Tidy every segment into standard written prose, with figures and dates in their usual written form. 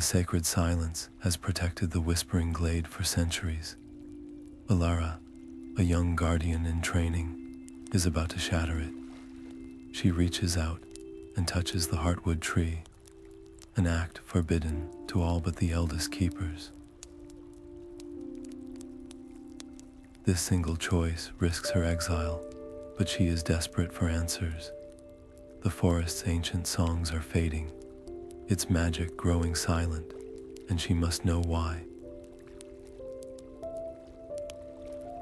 A sacred silence has protected the Whispering Glade for centuries. Alara, a young guardian in training, is about to shatter it. She reaches out and touches the Heartwood Tree, an act forbidden to all but the eldest keepers. This single choice risks her exile, but she is desperate for answers. The forest's ancient songs are fading, its magic growing silent, and she must know why.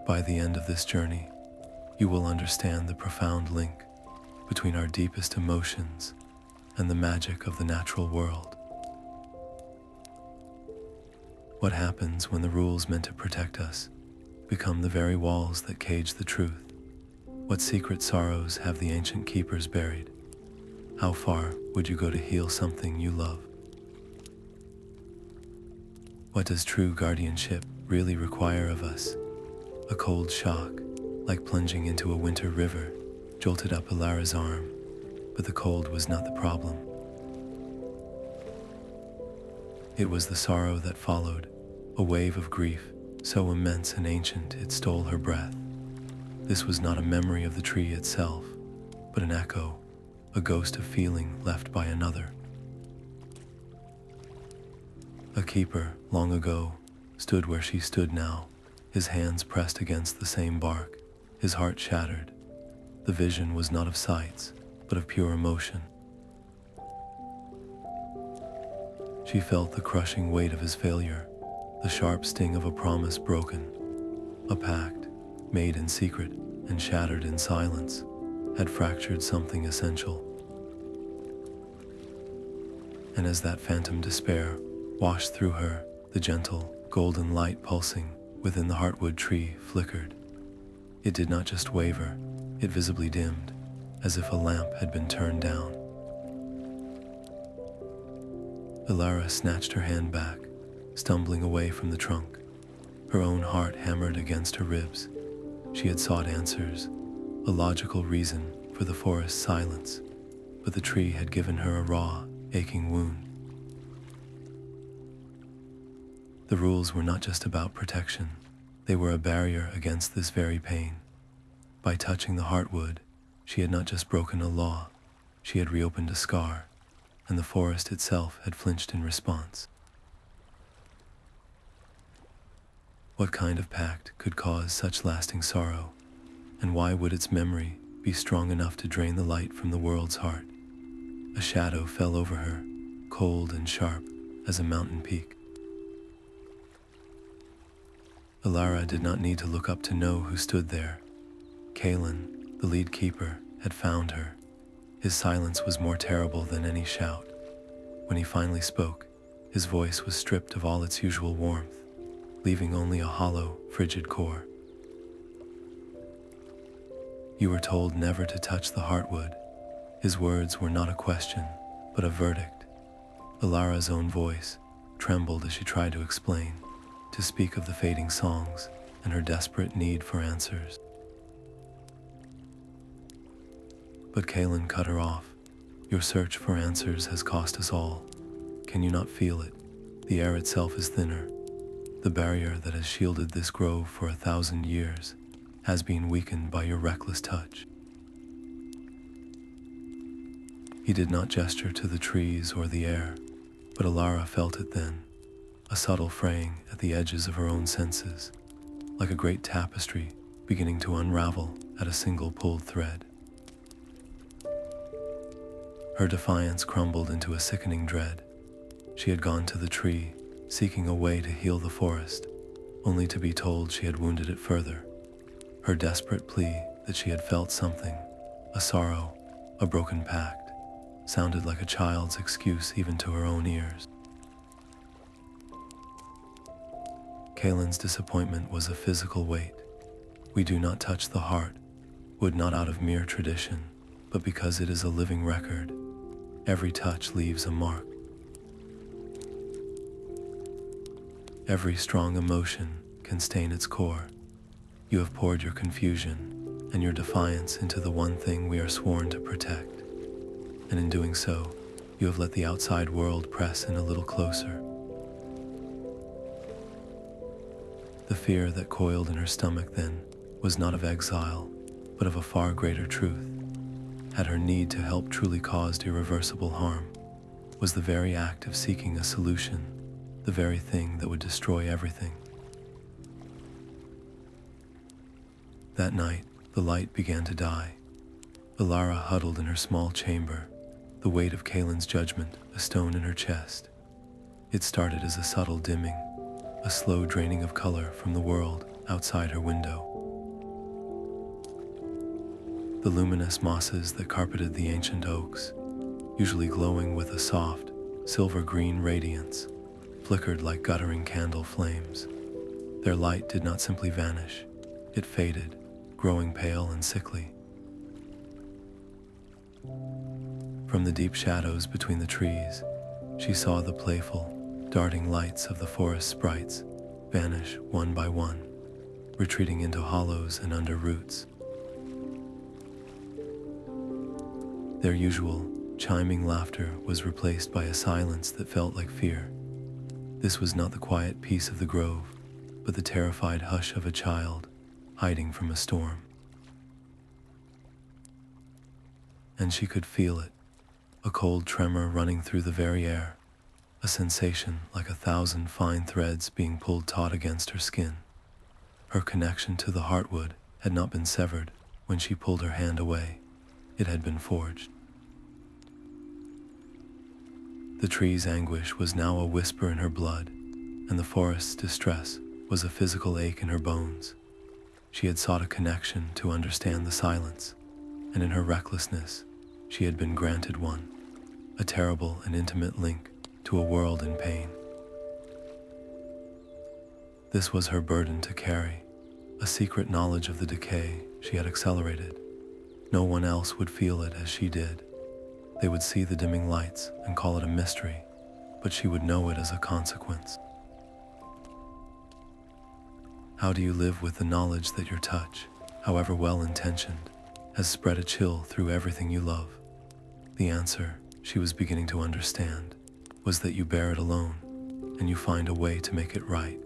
By the end of this journey, you will understand the profound link between our deepest emotions and the magic of the natural world. What happens when the rules meant to protect us become the very walls that cage the truth? What secret sorrows have the ancient keepers buried? How far would you go to heal something you love? What does true guardianship really require of us? A cold shock, like plunging into a winter river, jolted up Elara's arm, but the cold was not the problem. It was the sorrow that followed, a wave of grief so immense and ancient it stole her breath. This was not a memory of the tree itself, but an echo, a ghost of feeling left by another. A keeper, long ago, stood where she stood now, his hands pressed against the same bark, his heart shattered. The vision was not of sights, but of pure emotion. She felt the crushing weight of his failure, the sharp sting of a promise broken. A pact, made in secret and shattered in silence, had fractured something essential. And as that phantom despair washed through her, the gentle, golden light pulsing within the Heartwood Tree flickered. It did not just waver, it visibly dimmed, as if a lamp had been turned down. Elara snatched her hand back, stumbling away from the trunk. Her own heart hammered against her ribs. She had sought answers, a logical reason for the forest's silence, but the tree had given her a raw, aching wound. The rules were not just about protection, they were a barrier against this very pain. By touching the heartwood, she had not just broken a law, she had reopened a scar, and the forest itself had flinched in response. What kind of pact could cause such lasting sorrow, and why would its memory be strong enough to drain the light from the world's heart? A shadow fell over her, cold and sharp as a mountain peak. Alara did not need to look up to know who stood there. Kalin, the lead keeper, had found her. His silence was more terrible than any shout. When he finally spoke, his voice was stripped of all its usual warmth, leaving only a hollow, frigid core. You were told never to touch the heartwood. His words were not a question, but a verdict. Alara's own voice trembled as she tried to explain, to speak of the fading songs and her desperate need for answers. But Kalin cut her off. Your search for answers has cost us all. Can you not feel it? The air itself is thinner. The barrier that has shielded this grove for 1,000 years has been weakened by your reckless touch. He did not gesture to the trees or the air, but Alara felt it then, a subtle fraying at the edges of her own senses, like a great tapestry beginning to unravel at a single pulled thread. Her defiance crumbled into a sickening dread. She had gone to the tree, seeking a way to heal the forest, only to be told she had wounded it further. Her desperate plea that she had felt something, a sorrow, a broken pact, sounded like a child's excuse even to her own ears. Kalin's disappointment was a physical weight. We do not touch the heart, would not out of mere tradition, but because it is a living record. Every touch leaves a mark. Every strong emotion can stain its core. You have poured your confusion and your defiance into the one thing we are sworn to protect. And in doing so, You have let the outside world press in a little closer. The fear that coiled in her stomach then was not of exile, but of a far greater truth. Had her need to help truly caused irreversible harm? Was the very act of seeking a solution the very thing that would destroy everything? That night, the light began to die. Alara huddled in her small chamber, the weight of Kalin's judgment a stone in her chest. It started as a subtle dimming, a slow draining of color from the world outside her window. The luminous mosses that carpeted the ancient oaks, usually glowing with a soft, silver-green radiance, flickered like guttering candle flames. Their light did not simply vanish, it faded, growing pale and sickly. From the deep shadows between the trees, she saw the playful, darting lights of the forest sprites vanish one by one, retreating into hollows and under roots. Their usual, chiming laughter was replaced by a silence that felt like fear. This was not the quiet peace of the grove, but the terrified hush of a child hiding from a storm. And she could feel it, a cold tremor running through the very air, a sensation like 1,000 fine threads being pulled taut against her skin. Her connection to the Heartwood had not been severed when she pulled her hand away. It had been forged. The tree's anguish was now a whisper in her blood, and the forest's distress was a physical ache in her bones. She had sought a connection to understand the silence, and in her recklessness, she had been granted one, a terrible and intimate link to a world in pain. This was her burden to carry, a secret knowledge of the decay she had accelerated. No one else would feel it as she did. They would see the dimming lights and call it a mystery, but she would know it as a consequence. How do you live with the knowledge that your touch, however well-intentioned, has spread a chill through everything you love? The answer, she was beginning to understand, was that you bear it alone, and you find a way to make it right,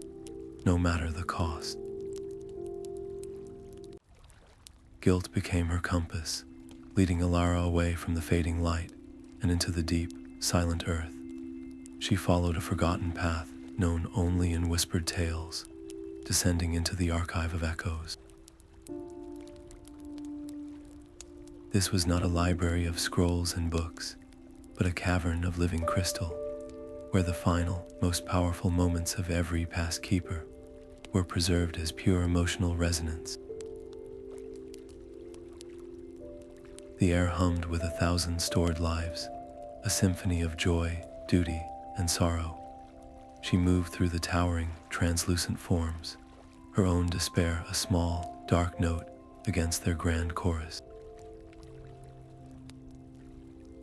no matter the cost. Guilt became her compass, leading Alara away from the fading light and into the deep, silent earth. She followed a forgotten path known only in whispered tales, descending into the archive of echoes. This was not a library of scrolls and books, but a cavern of living crystal, where the final, most powerful moments of every past keeper were preserved as pure emotional resonance. The air hummed with 1,000 stored lives, a symphony of joy, duty, and sorrow. She moved through the towering, translucent forms, her own despair a small, dark note against their grand chorus.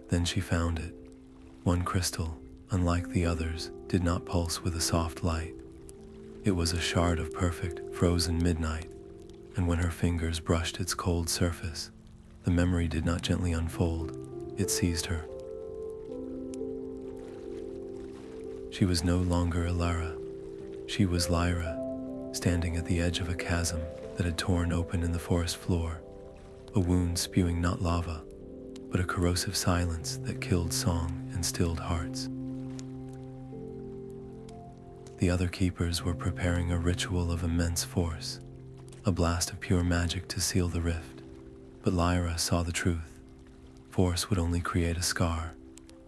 Then she found it. One crystal, unlike the others, did not pulse with a soft light. It was a shard of perfect, frozen midnight, and when her fingers brushed its cold surface, the memory did not gently unfold, it seized her. She was no longer Elara. She was Lyra, standing at the edge of a chasm that had torn open in the forest floor, a wound spewing not lava, but a corrosive silence that killed song and stilled hearts. The other keepers were preparing a ritual of immense force, a blast of pure magic to seal the rift. But Lyra saw the truth. Force would only create a scar,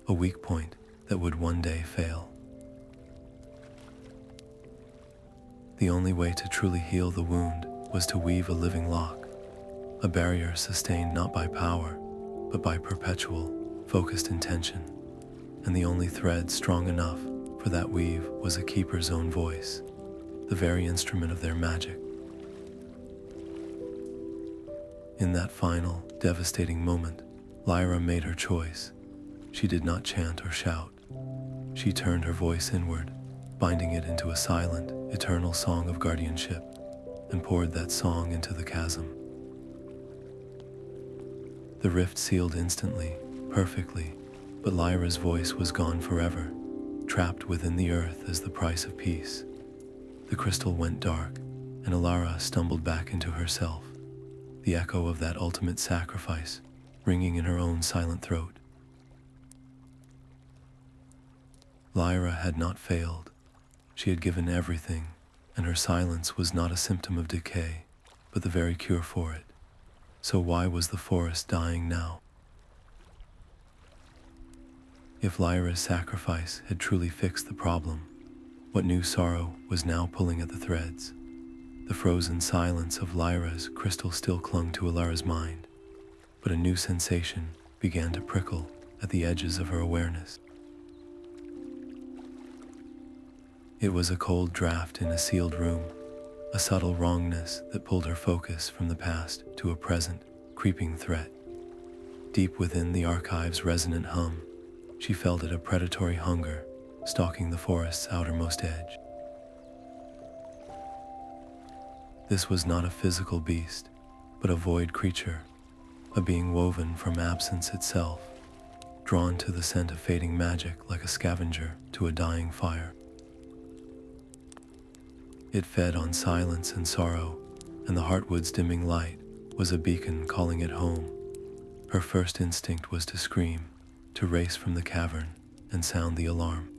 a weak point that would one day fail. The only way to truly heal the wound was to weave a living lock, a barrier sustained not by power, but by perpetual, focused intention. And the only thread strong enough for that weave was a keeper's own voice, the very instrument of their magic. In that final, devastating moment, Lyra made her choice. She did not chant or shout. She turned her voice inward, binding it into a silent, eternal song of guardianship, and poured that song into the chasm. The rift sealed instantly, perfectly, But Lyra's voice was gone forever, trapped within the earth as the price of peace. The crystal went dark, and Alara stumbled back into herself, the echo of that ultimate sacrifice ringing in her own silent throat. Lyra had not failed. She had given everything, and her silence was not a symptom of decay, but the very cure for it. So why was the forest dying now? If Lyra's sacrifice had truly fixed the problem, what new sorrow was now pulling at the threads? The frozen silence of Lyra's crystal still clung to Alara's mind, but a new sensation began to prickle at the edges of her awareness. It was a cold draft in a sealed room, a subtle wrongness that pulled her focus from the past to a present, creeping threat. Deep within the archive's resonant hum, she felt it, a predatory hunger stalking the forest's outermost edge. This was not a physical beast, but a void creature, a being woven from absence itself, drawn to the scent of fading magic like a scavenger to a dying fire. It fed on silence and sorrow, and the Heartwood's dimming light was a beacon calling it home. Her first instinct was to scream, to race from the cavern and sound the alarm.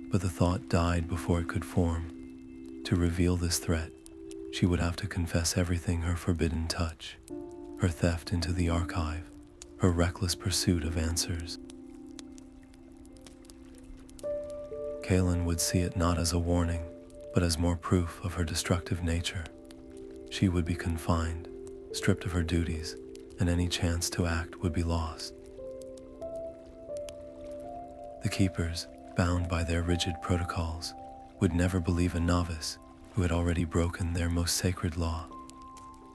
But the thought died before it could form. To reveal this threat, she would have to confess everything: her forbidden touch, her theft into the archive, her reckless pursuit of answers. Kalin would see it not as a warning, but as more proof of her destructive nature. She would be confined, stripped of her duties, and any chance to act would be lost. The keepers, bound by their rigid protocols, would never believe a novice who had already broken their most sacred law.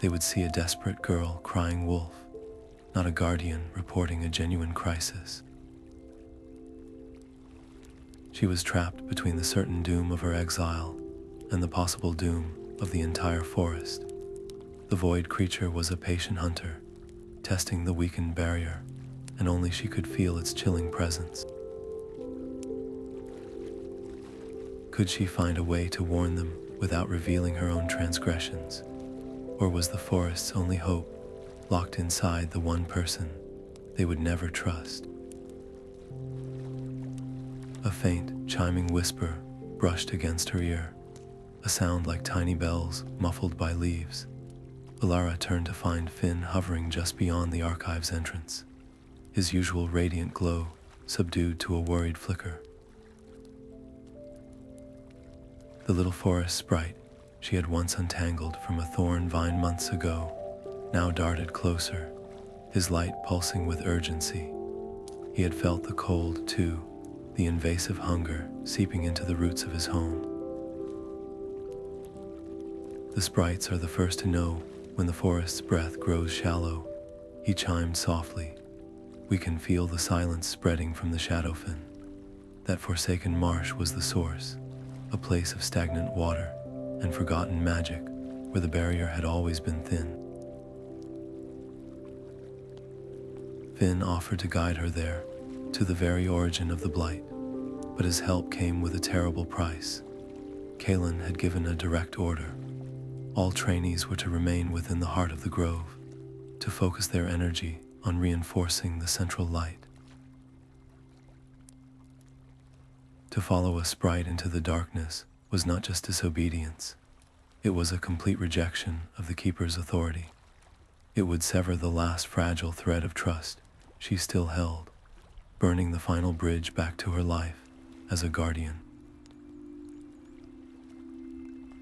They would see a desperate girl crying wolf, not a guardian reporting a genuine crisis. She was trapped between the certain doom of her exile and the possible doom of the entire forest. The void creature was a patient hunter, testing the weakened barrier, and only she could feel its chilling presence. Could she find a way to warn them without revealing her own transgressions? Or was the forest's only hope locked inside the one person they would never trust? A faint, chiming whisper brushed against her ear, a sound like tiny bells muffled by leaves. Alara turned to find Finn hovering just beyond the archive's entrance, his usual radiant glow subdued to a worried flicker. The little forest sprite she had once untangled from a thorn vine months ago now darted closer, his light pulsing with urgency. He had felt the cold, too, the invasive hunger seeping into the roots of his home. The sprites are the first to know when the forest's breath grows shallow, he chimed softly. We can feel the silence spreading from the Shadowfen. That forsaken marsh was the source, a place of stagnant water and forgotten magic where the barrier had always been thin. Finn offered to guide her there, to the very origin of the blight, but his help came with a terrible price. Kalin had given a direct order. All trainees were to remain within the heart of the grove, to focus their energy on reinforcing the central light. To follow a sprite into the darkness was not just disobedience, it was a complete rejection of the Keeper's authority. It would sever the last fragile thread of trust she still held, burning the final bridge back to her life as a guardian.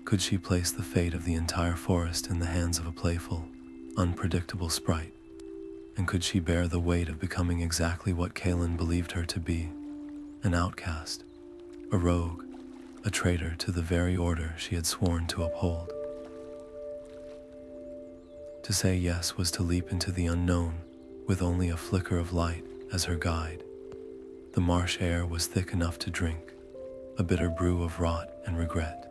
Could she place the fate of the entire forest in the hands of a playful, unpredictable sprite? And could she bear the weight of becoming exactly what Kalin believed her to be, an outcast, a rogue, a traitor to the very order she had sworn to uphold? To say yes was to leap into the unknown with only a flicker of light as her guide. The marsh air was thick enough to drink, a bitter brew of rot and regret.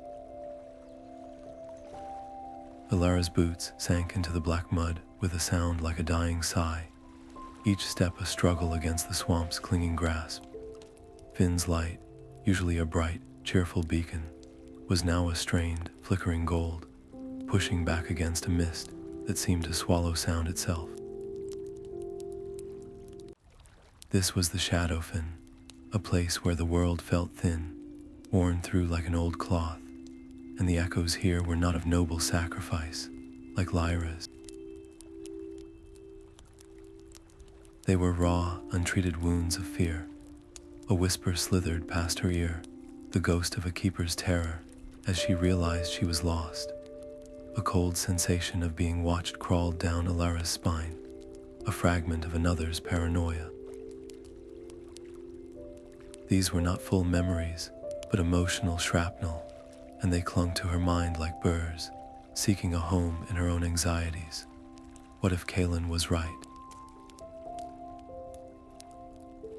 Elara's boots sank into the black mud with a sound like a dying sigh. each step a struggle against the swamp's clinging grasp. Finn's light, usually a bright, cheerful beacon, was now a strained, flickering gold, pushing back against a mist that seemed to swallow sound itself. This was the Shadowfen, a place where the world felt thin, worn through like an old cloth, and the echoes here were not of noble sacrifice, like Lyra's. They were raw, untreated wounds of fear. A whisper slithered past her ear, the ghost of a keeper's terror, as she realized she was lost. A cold sensation of being watched crawled down Alara's spine, a fragment of another's paranoia. These were not full memories, but emotional shrapnel, and they clung to her mind like burrs, seeking a home in her own anxieties. What if Kalin was right?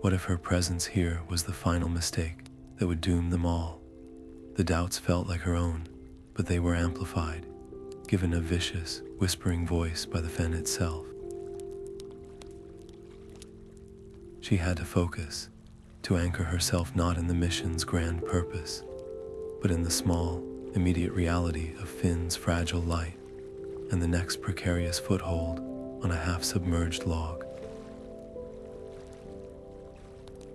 What if her presence here was the final mistake that would doom them all? The doubts felt like her own, but they were amplified, given a vicious, whispering voice by the fen itself. She had to focus, to anchor herself not in the mission's grand purpose, but in the small, immediate reality of Finn's fragile light and the next precarious foothold on a half-submerged log.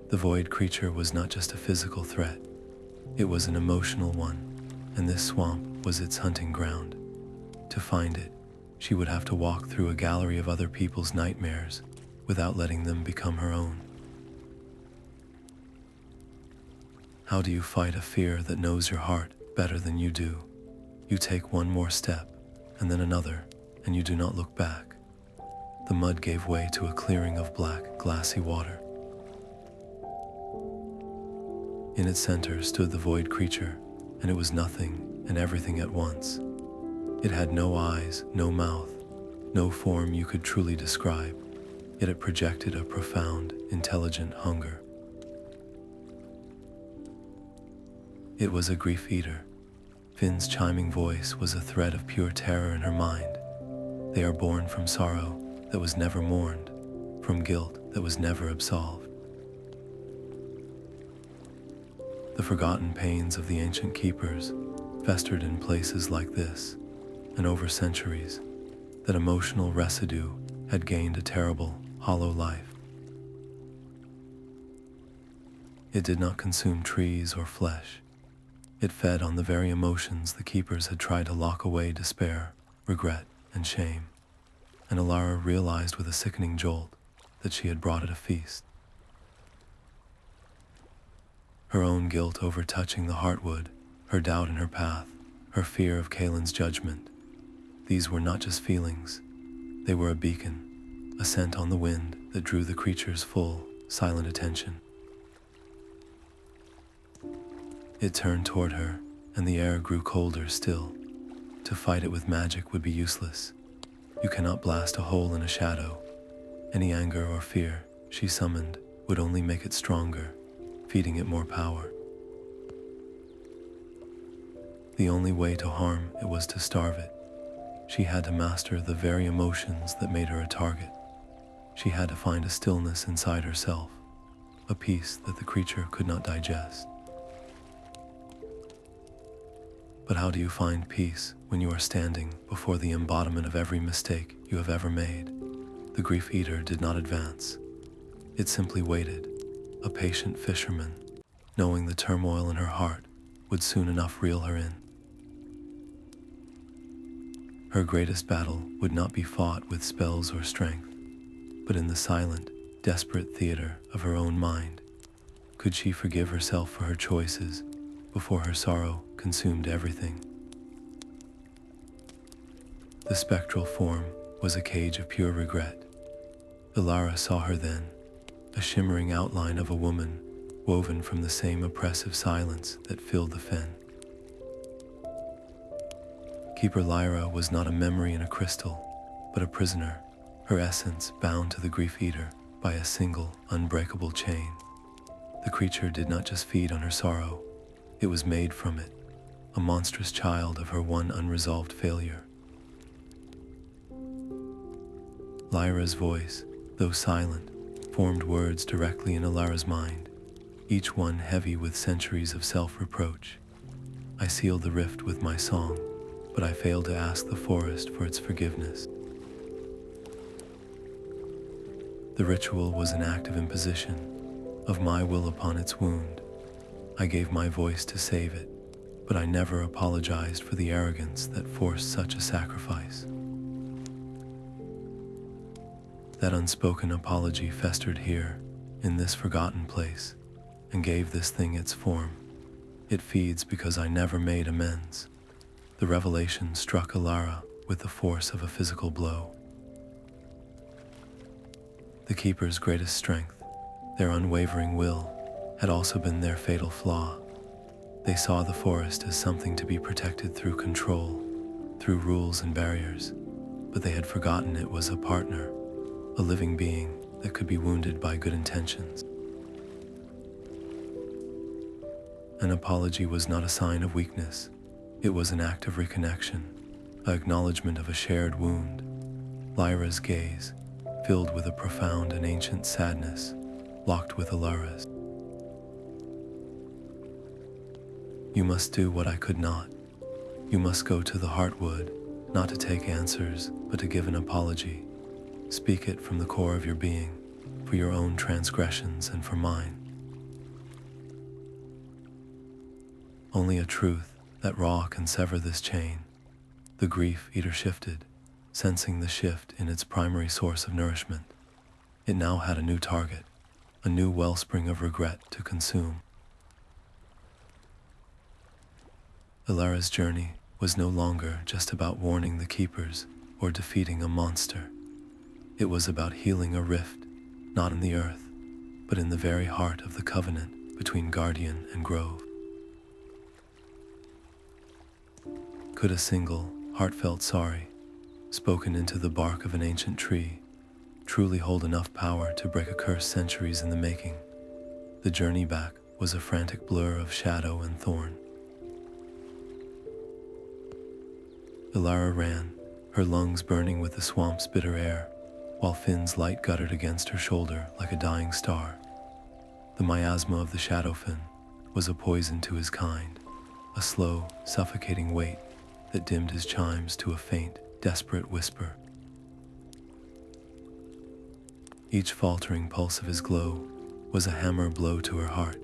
The void creature was not just a physical threat, it was an emotional one, and this swamp was its hunting ground. To find it, she would have to walk through a gallery of other people's nightmares without letting them become her own. How do you fight a fear that knows your heart better than you do? You take one more step, and then another, and you do not look back. The mud gave way to a clearing of black, glassy water. In its center stood the void creature, and it was nothing and everything at once. It had no eyes, no mouth, no form you could truly describe, yet it projected a profound, intelligent hunger. It was a grief eater. Finn's chiming voice was a thread of pure terror in her mind. They are born from sorrow that was never mourned, from guilt that was never absolved. The forgotten pains of the ancient keepers festered in places like this, and over centuries, that emotional residue had gained a terrible, hollow life. It did not consume trees or flesh. It fed on the very emotions the keepers had tried to lock away: despair, regret, and shame. And Alara realized with a sickening jolt that she had brought it a feast. Her own guilt over touching the heartwood, her doubt in her path, her fear of Kalin's judgment. These were not just feelings. They were a beacon, a scent on the wind that drew the creature's full, silent attention. It turned toward her, and the air grew colder still. To fight it with magic would be useless. You cannot blast a hole in a shadow. Any anger or fear she summoned would only make it stronger, feeding it more power. The only way to harm it was to starve it. She had to master the very emotions that made her a target. She had to find a stillness inside herself, a peace that the creature could not digest. But how do you find peace when you are standing before the embodiment of every mistake you have ever made? The grief eater did not advance. It simply waited, a patient fisherman, knowing the turmoil in her heart would soon enough reel her in. Her greatest battle would not be fought with spells or strength, but in the silent, desperate theater of her own mind. Could she forgive herself for her choices before her sorrow consumed everything? The spectral form was a cage of pure regret. Elara saw her then, a shimmering outline of a woman woven from the same oppressive silence that filled the fen. Keeper Lyra was not a memory in a crystal, but a prisoner, her essence bound to the grief eater by a single, unbreakable chain. The creature did not just feed on her sorrow, it was made from it, a monstrous child of her one unresolved failure. Lyra's voice, Though silent, formed words directly in Alara's mind, each one heavy with centuries of self-reproach. I sealed the rift with my song, but I failed to ask the forest for its forgiveness. The ritual was an act of imposition, of my will upon its wound. I gave my voice to save it, but I never apologized for the arrogance that forced such a sacrifice. That unspoken apology festered here, in this forgotten place, and gave this thing its form. It feeds because I never made amends. The revelation struck Alara with the force of a physical blow. The Keeper's greatest strength, their unwavering will, had also been their fatal flaw. They saw the forest as something to be protected through control, through rules and barriers, but they had forgotten it was a partner, a living being that could be wounded by good intentions. An apology was not a sign of weakness. It was an act of reconnection, an acknowledgement of a shared wound. Lyra's gaze, filled with a profound and ancient sadness, locked with Alara's. You must do what I could not. You must go to the Heartwood, not to take answers, but to give an apology. Speak it from the core of your being, for your own transgressions and for mine. Only a truth that raw can sever this chain. The grief eater shifted, sensing the shift in its primary source of nourishment. It now had a new target, a new wellspring of regret to consume. Elara's journey was no longer just about warning the Keepers or defeating a monster. It was about healing a rift, not in the earth, but in the very heart of the covenant between Guardian and Grove. Could a single, heartfelt sorry, spoken into the bark of an ancient tree, truly hold enough power to break a curse centuries in the making? The journey back was a frantic blur of shadow and thorn. Elara ran, her lungs burning with the swamp's bitter air, while Finn's light guttered against her shoulder like a dying star. The miasma of the Shadowfen was a poison to his kind, a slow, suffocating weight that dimmed his chimes to a faint, desperate whisper. Each faltering pulse of his glow was a hammer blow to her heart.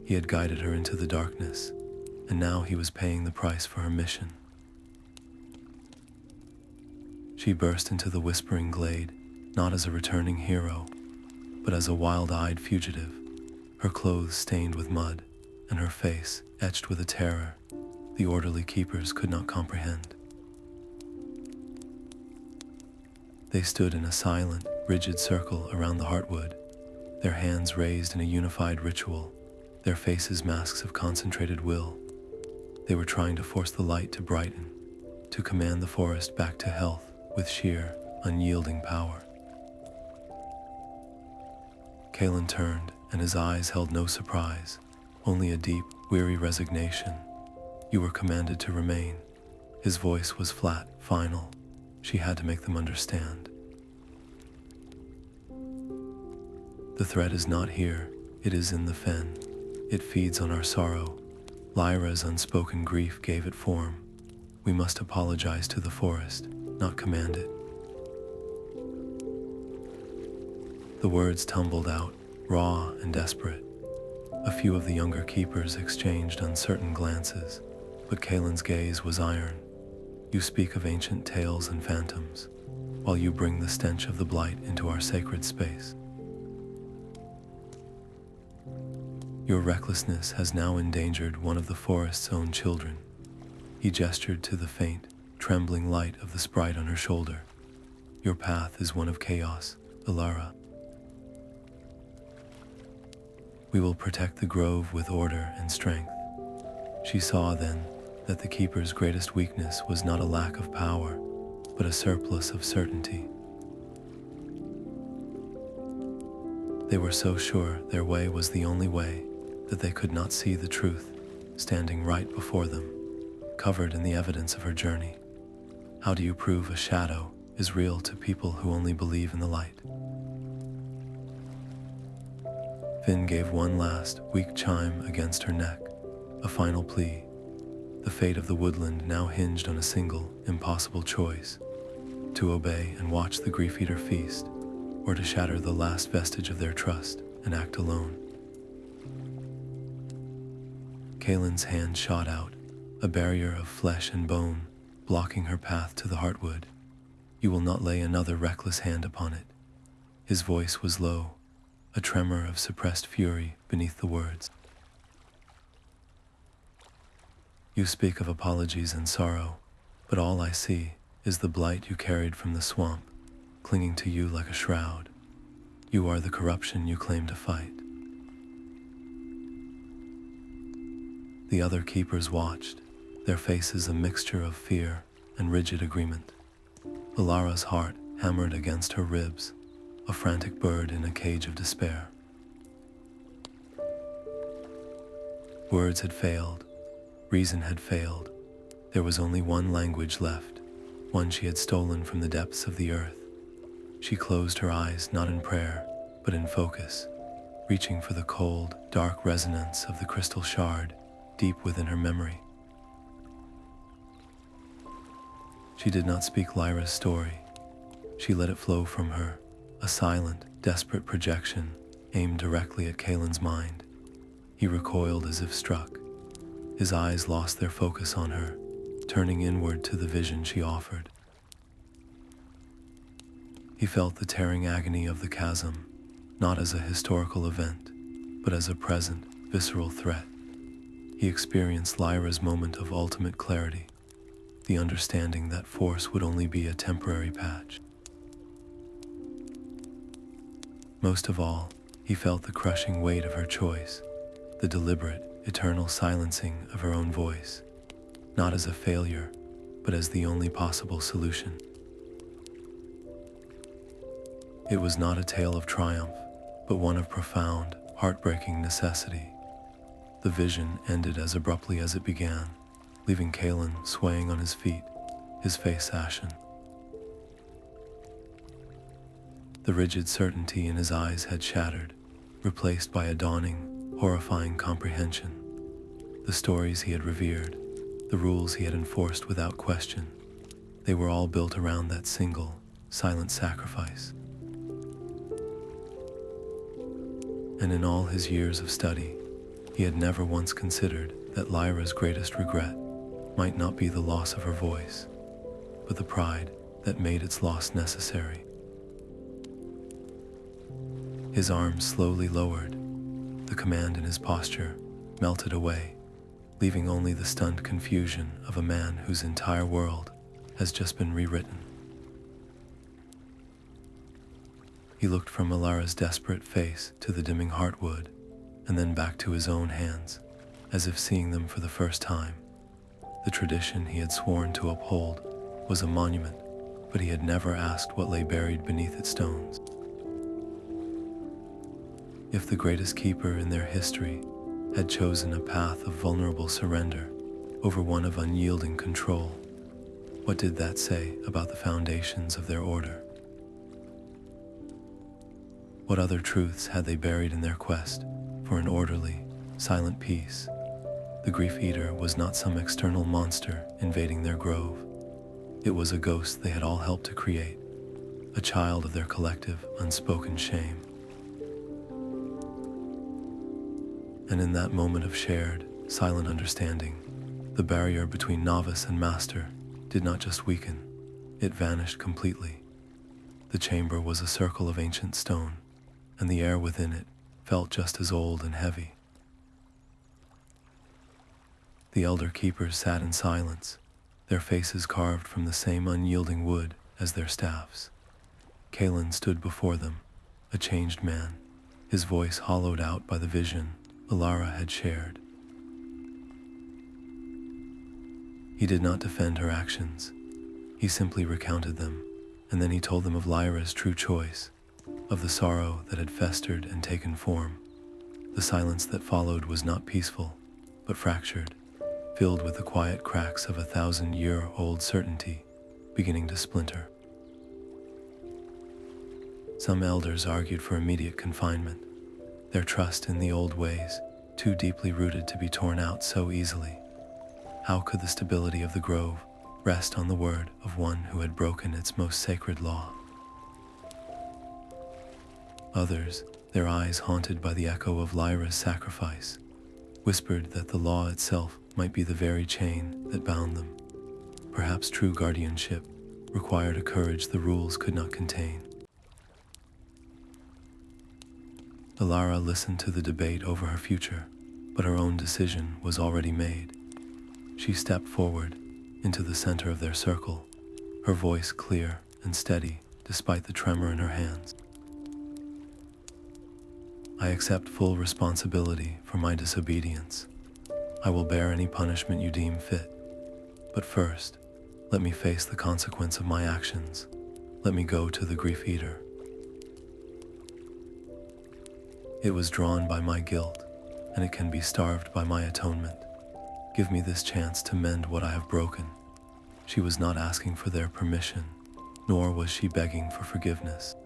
He had guided her into the darkness, and now he was paying the price for her mission. She burst into the Whispering Glade, not as a returning hero, but as a wild-eyed fugitive, her clothes stained with mud, and her face etched with a terror the orderly Keepers could not comprehend. They stood in a silent, rigid circle around the Heartwood, their hands raised in a unified ritual, their faces masks of concentrated will. They were trying to force the light to brighten, to command the forest back to health with sheer, unyielding power. Kalin turned, and his eyes held no surprise, only a deep, weary resignation. You were commanded to remain. His voice was flat, final. She had to make them understand. The threat is not here, it is in the fen. It feeds on our sorrow. Lyra's unspoken grief gave it form. We must apologize to the forest, not command it. The words tumbled out, raw and desperate. A few of the younger Keepers exchanged uncertain glances, but Kalin's gaze was iron. You speak of ancient tales and phantoms, while you bring the stench of the blight into our sacred space. Your recklessness has now endangered one of the forest's own children. He gestured to the faint, trembling light of the sprite on her shoulder. Your path is one of chaos, Alara. We will protect the grove with order and strength. She saw then that the Keeper's greatest weakness was not a lack of power, but a surplus of certainty. They were so sure their way was the only way that they could not see the truth standing right before them, covered in the evidence of her journey. How do you prove a shadow is real to people who only believe in the light? Finn gave one last, weak chime against her neck, a final plea. The fate of the Woodland now hinged on a single, impossible choice: to obey and watch the Grief-Eater feast, or to shatter the last vestige of their trust and act alone. Kalin's hand shot out, a barrier of flesh and bone, blocking her path to the Heartwood. "You will not lay another reckless hand upon it." His voice was low, a tremor of suppressed fury beneath the words. "You speak of apologies and sorrow, but all I see is the blight you carried from the swamp, clinging to you like a shroud. You are the corruption you claim to fight." The other keepers watched, their faces a mixture of fear and rigid agreement. Alara's heart hammered against her ribs, a frantic bird in a cage of despair. Words had failed, reason had failed. There was only one language left, one she had stolen from the depths of the earth. She closed her eyes not in prayer, but in focus, reaching for the cold, dark resonance of the crystal shard deep within her memory. She did not speak Lyra's story. She let it flow from her, a silent, desperate projection aimed directly at Kalin's mind. He recoiled as if struck. His eyes lost their focus on her, turning inward to the vision she offered. He felt the tearing agony of the chasm, not as a historical event, but as a present, visceral threat. He experienced Lyra's moment of ultimate clarity, the understanding that force would only be a temporary patch. Most of all, he felt the crushing weight of her choice, the deliberate, eternal silencing of her own voice, not as a failure, but as the only possible solution. It was not a tale of triumph, but one of profound, heartbreaking necessity. The vision ended as abruptly as it began, leaving Kalin swaying on his feet, his face ashen. The rigid certainty in his eyes had shattered, replaced by a dawning, horrifying comprehension. The stories he had revered, the rules he had enforced without question, they were all built around that single, silent sacrifice. And in all his years of study, he had never once considered that Lyra's greatest regret might not be the loss of her voice, but the pride that made its loss necessary. His arms slowly lowered, the command in his posture melted away, leaving only the stunned confusion of a man whose entire world has just been rewritten. He looked from Alara's desperate face to the dimming Heartwood, and then back to his own hands, as if seeing them for the first time. The tradition he had sworn to uphold was a monument, but he had never asked what lay buried beneath its stones. If the greatest keeper in their history had chosen a path of vulnerable surrender over one of unyielding control, what did that say about the foundations of their order? What other truths had they buried in their quest for an orderly, silent peace? The Grief-Eater was not some external monster invading their grove. It was a ghost they had all helped to create, a child of their collective, unspoken shame. And in that moment of shared, silent understanding, the barrier between novice and master did not just weaken, it vanished completely. The chamber was a circle of ancient stone, and the air within it felt just as old and heavy. The elder keepers sat in silence, their faces carved from the same unyielding wood as their staffs. Kalin stood before them, a changed man, his voice hollowed out by the vision Alara had shared. He did not defend her actions. He simply recounted them, and then he told them of Lyra's true choice, of the sorrow that had festered and taken form. The silence that followed was not peaceful, but fractured, filled with the quiet cracks of a 1,000-year-old certainty beginning to splinter. Some elders argued for immediate confinement. their trust in the old ways, too deeply rooted to be torn out so easily. How could the stability of the grove rest on the word of one who had broken its most sacred law? Others, their eyes haunted by the echo of Lyra's sacrifice, whispered that the law itself might be the very chain that bound them. Perhaps true guardianship required a courage the rules could not contain. Alara listened to the debate over her future, but her own decision was already made. She stepped forward into the center of their circle, her voice clear and steady despite the tremor in her hands. I accept full responsibility for my disobedience. I will bear any punishment you deem fit. But first, let me face the consequence of my actions. Let me go to the Grief Eater. It was drawn by my guilt, and it can be starved by my atonement. Give me this chance to mend what I have broken. She was not asking for their permission, nor was she begging for forgiveness.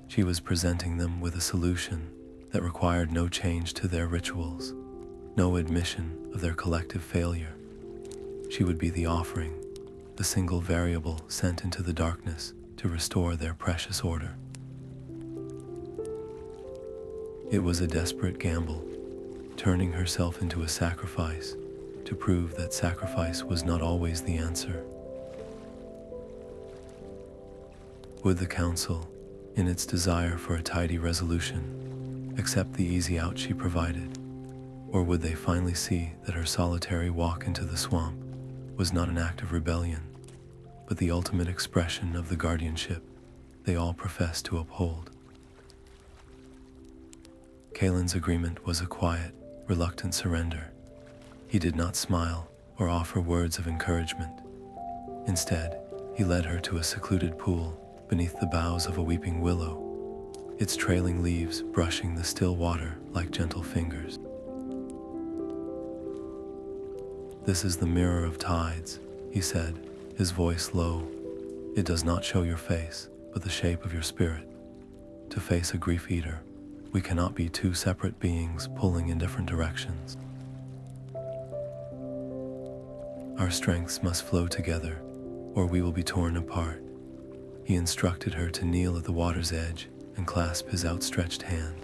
She was presenting them with a solution that required no change to their rituals, no admission of their collective failure. She would be the offering, the single variable sent into the darkness to restore their precious order. It was a desperate gamble, turning herself into a sacrifice to prove that sacrifice was not always the answer. Would the council, in its desire for a tidy resolution, accept the easy out she provided? Or would they finally see that her solitary walk into the swamp was not an act of rebellion, but the ultimate expression of the guardianship they all professed to uphold? Kalin's agreement was a quiet, reluctant surrender. He did not smile or offer words of encouragement. Instead, he led her to a secluded pool beneath the boughs of a weeping willow, its trailing leaves brushing the still water like gentle fingers. "This is the mirror of tides," he said, his voice low. "It does not show your face, but the shape of your spirit. To face a grief eater, we cannot be two separate beings pulling in different directions. Our strengths must flow together, or we will be torn apart." He instructed her to kneel at the water's edge and clasp his outstretched hand.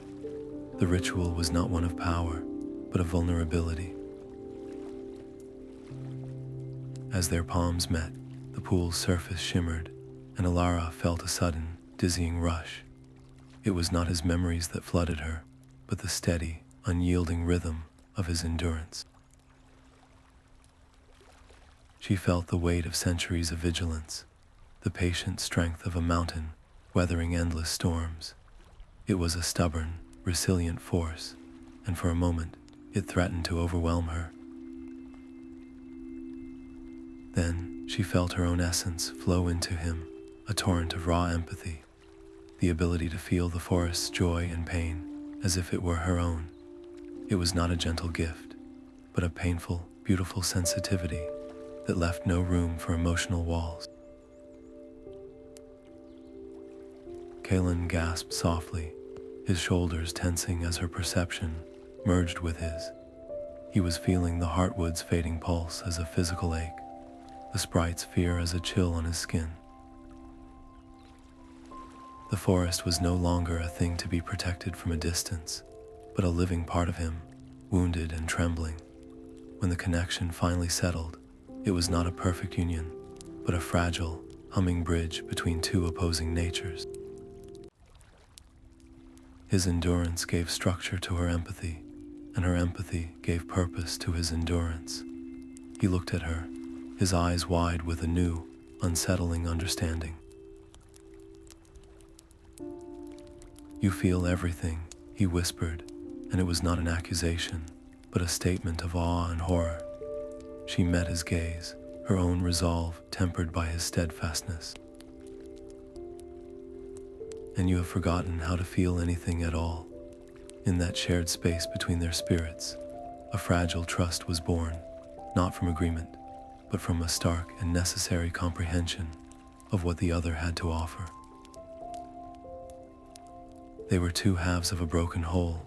The ritual was not one of power, but of vulnerability. As their palms met, the pool's surface shimmered, and Alara felt a sudden, dizzying rush. It was not his memories that flooded her, but the steady, unyielding rhythm of his endurance. She felt the weight of centuries of vigilance, the patient strength of a mountain weathering endless storms. It was a stubborn, resilient force, and for a moment, it threatened to overwhelm her. Then she felt her own essence flow into him, a torrent of raw empathy, the ability to feel the forest's joy and pain as if it were her own. It was not a gentle gift, but a painful, beautiful sensitivity that left no room for emotional walls. Kalin gasped softly, his shoulders tensing as her perception merged with his. He was feeling the heartwood's fading pulse as a physical ache, the sprite's fear as a chill on his skin. The forest was no longer a thing to be protected from a distance, but a living part of him, wounded and trembling. When the connection finally settled, it was not a perfect union, but a fragile, humming bridge between two opposing natures. His endurance gave structure to her empathy, and her empathy gave purpose to his endurance. He looked at her, his eyes wide with a new, unsettling understanding. "You feel everything," he whispered, and it was not an accusation, but a statement of awe and horror. She met his gaze, her own resolve tempered by his steadfastness. "And you have forgotten how to feel anything at all." In that shared space between their spirits, a fragile trust was born, not from agreement, but from a stark and necessary comprehension of what the other had to offer. They were two halves of a broken whole,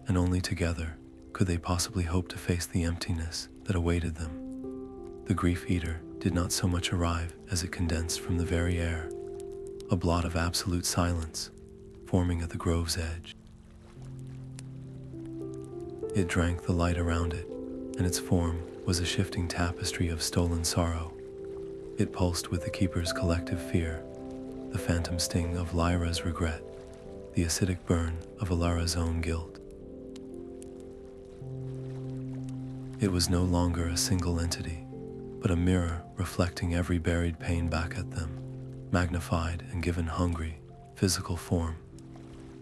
and only together could they possibly hope to face the emptiness that awaited them. The Grief Eater did not so much arrive as it condensed from the very air, a blot of absolute silence forming at the grove's edge. It drank the light around it, and its form was a shifting tapestry of stolen sorrow. It pulsed with the Keeper's collective fear, the phantom sting of Lyra's regret, the acidic burn of Alara's own guilt. It was no longer a single entity, but a mirror reflecting every buried pain back at them, magnified and given hungry, physical form.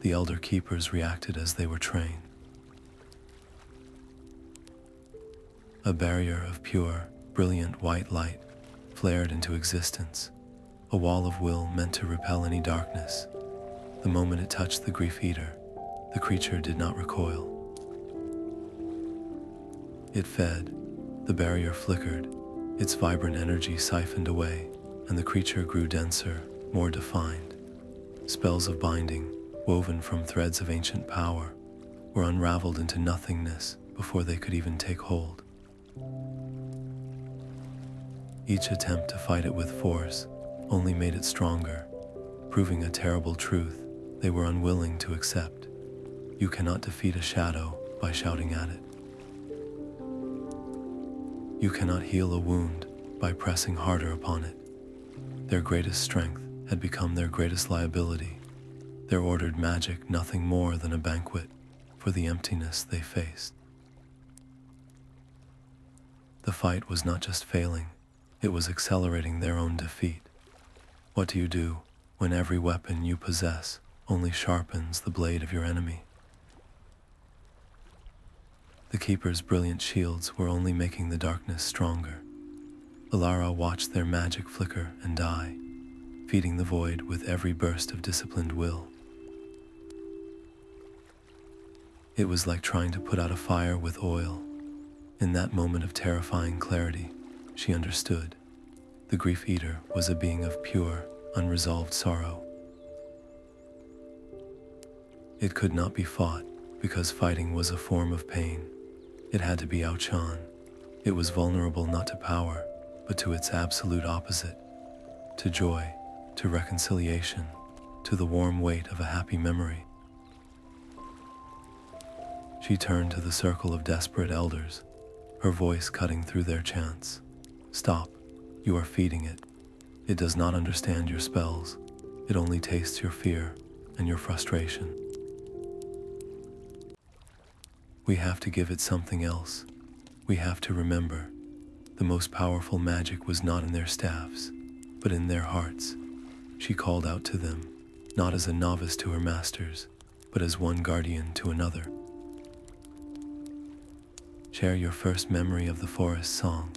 The Elder Keepers reacted as they were trained. A barrier of pure, brilliant white light flared into existence, a wall of will meant to repel any darkness. The moment it touched the Grief Eater, the creature did not recoil. It fed, the barrier flickered, its vibrant energy siphoned away, and the creature grew denser, more defined. Spells of binding, woven from threads of ancient power, were unraveled into nothingness before they could even take hold. Each attempt to fight it with force only made it stronger, proving a terrible truth they were unwilling to accept. You cannot defeat a shadow by shouting at it. You cannot heal a wound by pressing harder upon it. Their greatest strength had become their greatest liability, their ordered magic nothing more than a banquet for the emptiness they faced. The fight was not just failing, it was accelerating their own defeat. What do you do when every weapon you possess only sharpens the blade of your enemy? The Keeper's brilliant shields were only making the darkness stronger. Alara watched their magic flicker and die, feeding the void with every burst of disciplined will. It was like trying to put out a fire with oil. In that moment of terrifying clarity, she understood. The Grief Eater was a being of pure, unresolved sorrow. It could not be fought because fighting was a form of pain. It had to be outshone. It was vulnerable not to power, but to its absolute opposite, to joy, to reconciliation, to the warm weight of a happy memory. She turned to the circle of desperate elders, her voice cutting through their chants. Stop, you are feeding it. It does not understand your spells. It only tastes your fear and your frustration. We have to give it something else. We have to remember. The most powerful magic was not in their staffs, but in their hearts. She called out to them, not as a novice to her masters, but as one guardian to another. Share your first memory of the forest song.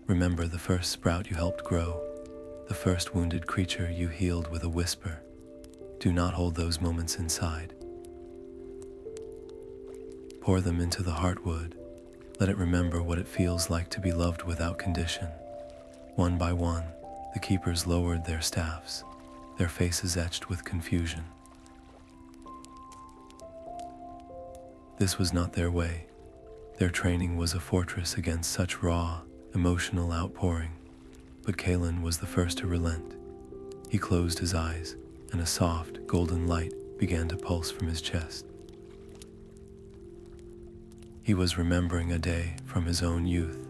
Remember the first sprout you helped grow, the first wounded creature you healed with a whisper. Do not hold those moments inside. Pour them into the Heartwood. Let it remember what it feels like to be loved without condition. One by one, the Keepers lowered their staffs, their faces etched with confusion. This was not their way. Their training was a fortress against such raw, emotional outpouring. But Kalin was the first to relent. He closed his eyes, and a soft, golden light began to pulse from his chest. He was remembering a day from his own youth,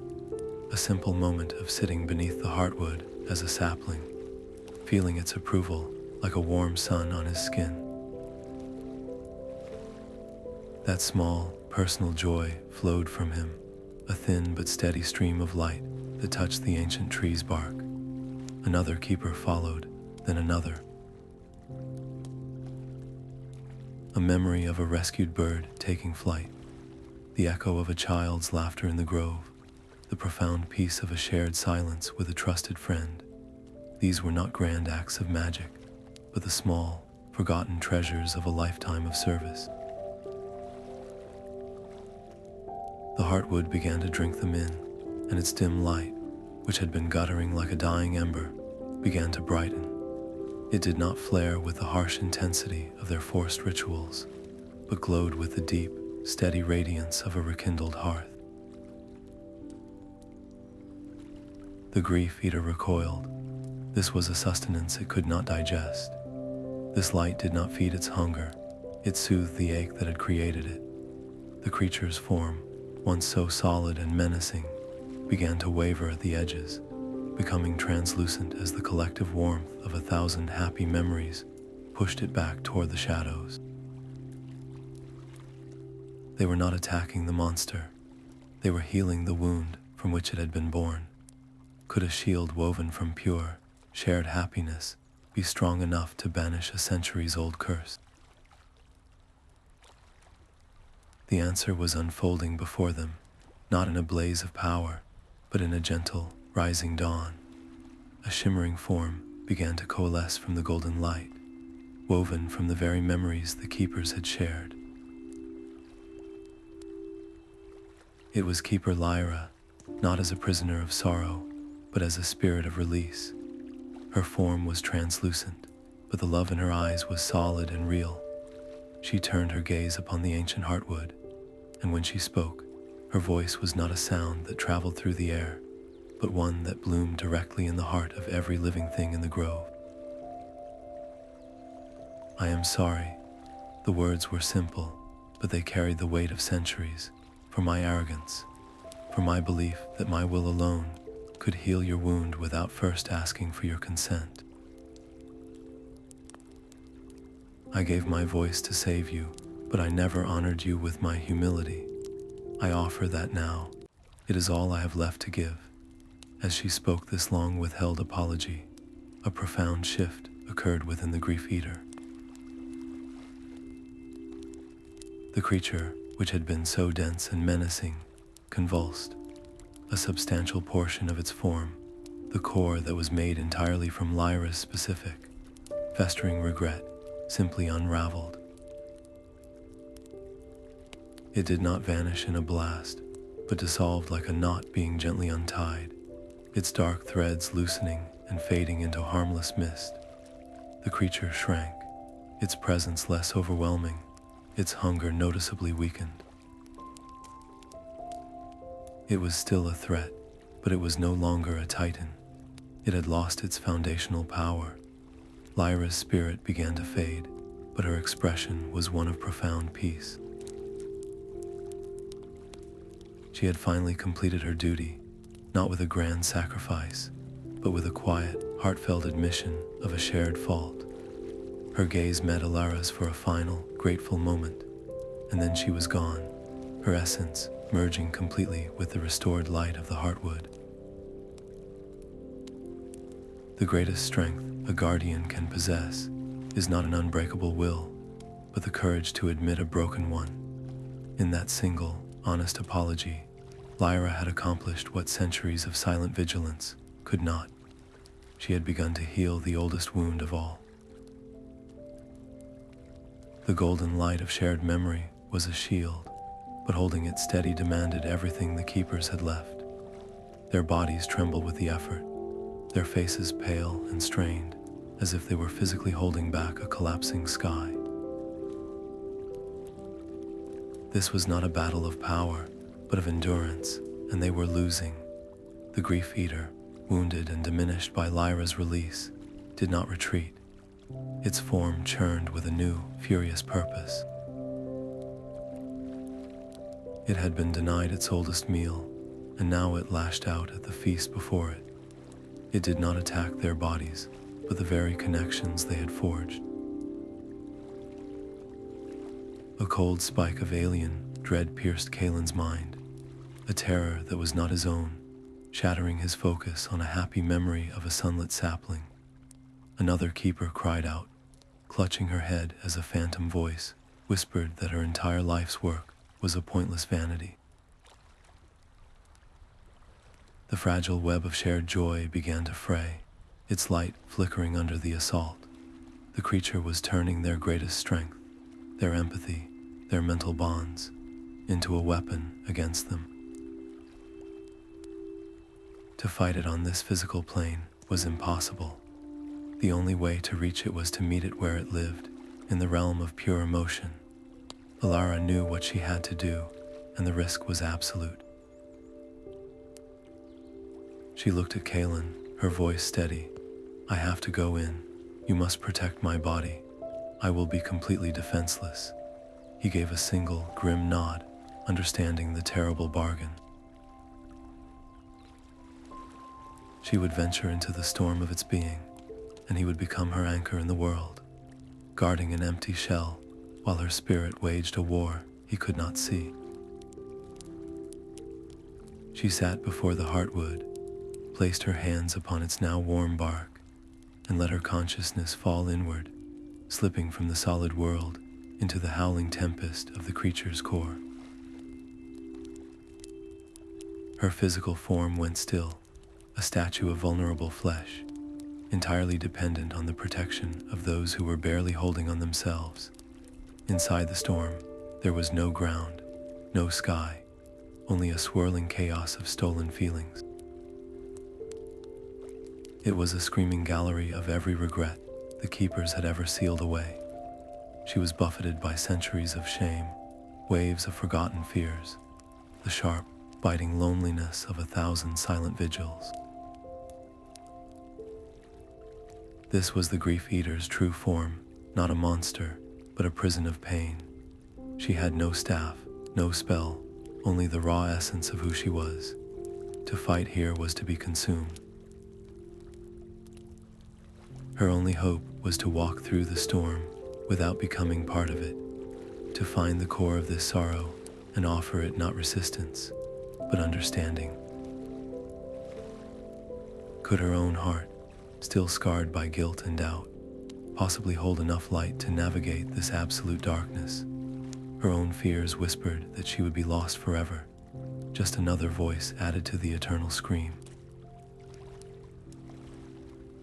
a simple moment of sitting beneath the Heartwood as a sapling, feeling its approval like a warm sun on his skin. That small, personal joy flowed from him, a thin but steady stream of light that touched the ancient tree's bark. Another Keeper followed, then another. A memory of a rescued bird taking flight, the echo of a child's laughter in the grove, the profound peace of a shared silence with a trusted friend. These were not grand acts of magic, but the small, forgotten treasures of a lifetime of service. The Heartwood began to drink them in, and its dim light, which had been guttering like a dying ember, began to brighten. It did not flare with the harsh intensity of their forced rituals, but glowed with the deep, steady radiance of a rekindled hearth. The grief eater recoiled. This was a sustenance it could not digest. This light did not feed its hunger. It soothed the ache that had created it. The creature's form, once so solid and menacing, began to waver at the edges, becoming translucent as the collective warmth of 1,000 happy memories pushed it back toward the shadows. They were not attacking the monster. They were healing the wound from which it had been born. Could a shield woven from pure, shared happiness be strong enough to banish a centuries-old curse? The answer was unfolding before them, not in a blaze of power, but in a gentle, rising dawn. A shimmering form began to coalesce from the golden light, woven from the very memories the keepers had shared. It was Keeper Lyra, not as a prisoner of sorrow, but as a spirit of release. Her form was translucent, but the love in her eyes was solid and real. She turned her gaze upon the ancient Heartwood, and when she spoke, her voice was not a sound that traveled through the air, but one that bloomed directly in the heart of every living thing in the grove. "I am sorry." The words were simple, but they carried the weight of centuries. For my arrogance, for my belief that my will alone could heal your wound without first asking for your consent. I gave my voice to save you, but I never honored you with my humility. I offer that now. It is all I have left to give. As she spoke this long withheld apology, a profound shift occurred within the grief eater. The creature, which had been so dense and menacing, convulsed. A substantial portion of its form, the core that was made entirely from Lyra's specific, festering regret, simply unraveled. It did not vanish in a blast, but dissolved like a knot being gently untied, its dark threads loosening and fading into harmless mist. The creature shrank, its presence less overwhelming, its hunger noticeably weakened. It was still a threat, but it was no longer a titan. It had lost its foundational power. Lyra's spirit began to fade, but her expression was one of profound peace. She had finally completed her duty, not with a grand sacrifice, but with a quiet, heartfelt admission of a shared fault. Her gaze met Alara's for a final, grateful moment, and then she was gone, her essence merging completely with the restored light of the Heartwood. The greatest strength a guardian can possess is not an unbreakable will, but the courage to admit a broken one. In that single, honest apology, Lyra had accomplished what centuries of silent vigilance could not. She had begun to heal the oldest wound of all. The golden light of shared memory was a shield, but holding it steady demanded everything the keepers had left. Their bodies trembled with the effort, their faces pale and strained, as if they were physically holding back a collapsing sky. This was not a battle of power, but of endurance, and they were losing. The grief eater, wounded and diminished by Lyra's release, did not retreat. Its form churned with a new, furious purpose. It had been denied its oldest meal, and now it lashed out at the feast before it. It did not attack their bodies, but the very connections they had forged. A cold spike of alien dread pierced Kalin's mind, a terror that was not his own, shattering his focus on a happy memory of a sunlit sapling. Another keeper cried out, clutching her head as a phantom voice whispered that her entire life's work was a pointless vanity. The fragile web of shared joy began to fray, its light flickering under the assault. The creature was turning their greatest strength, their empathy, their mental bonds, into a weapon against them. To fight it on this physical plane was impossible. The only way to reach it was to meet it where it lived, in the realm of pure emotion. Alara knew what she had to do, and the risk was absolute. She looked at Kalin, her voice steady. "I have to go in. You must protect my body. I will be completely defenseless." He gave a single, grim nod, understanding the terrible bargain. She would venture into the storm of its being, and he would become her anchor in the world, guarding an empty shell while her spirit waged a war he could not see. She sat before the Heartwood, placed her hands upon its now warm bark, and let her consciousness fall inward, slipping from the solid world into the howling tempest of the creature's core. Her physical form went still, a statue of vulnerable flesh, entirely dependent on the protection of those who were barely holding on themselves. Inside the storm, there was no ground, no sky, only a swirling chaos of stolen feelings. It was a screaming gallery of every regret the keepers had ever sealed away. She was buffeted by centuries of shame, waves of forgotten fears, the sharp, biting loneliness of 1,000 silent vigils. This was the Grief Eater's true form, not a monster, but a prison of pain. She had no staff, no spell, only the raw essence of who she was. To fight here was to be consumed. Her only hope was to walk through the storm without becoming part of it, to find the core of this sorrow and offer it not resistance, but understanding. Could her own heart, still scarred by guilt and doubt, possibly hold enough light to navigate this absolute darkness? Her own fears whispered that she would be lost forever, just another voice added to the eternal scream.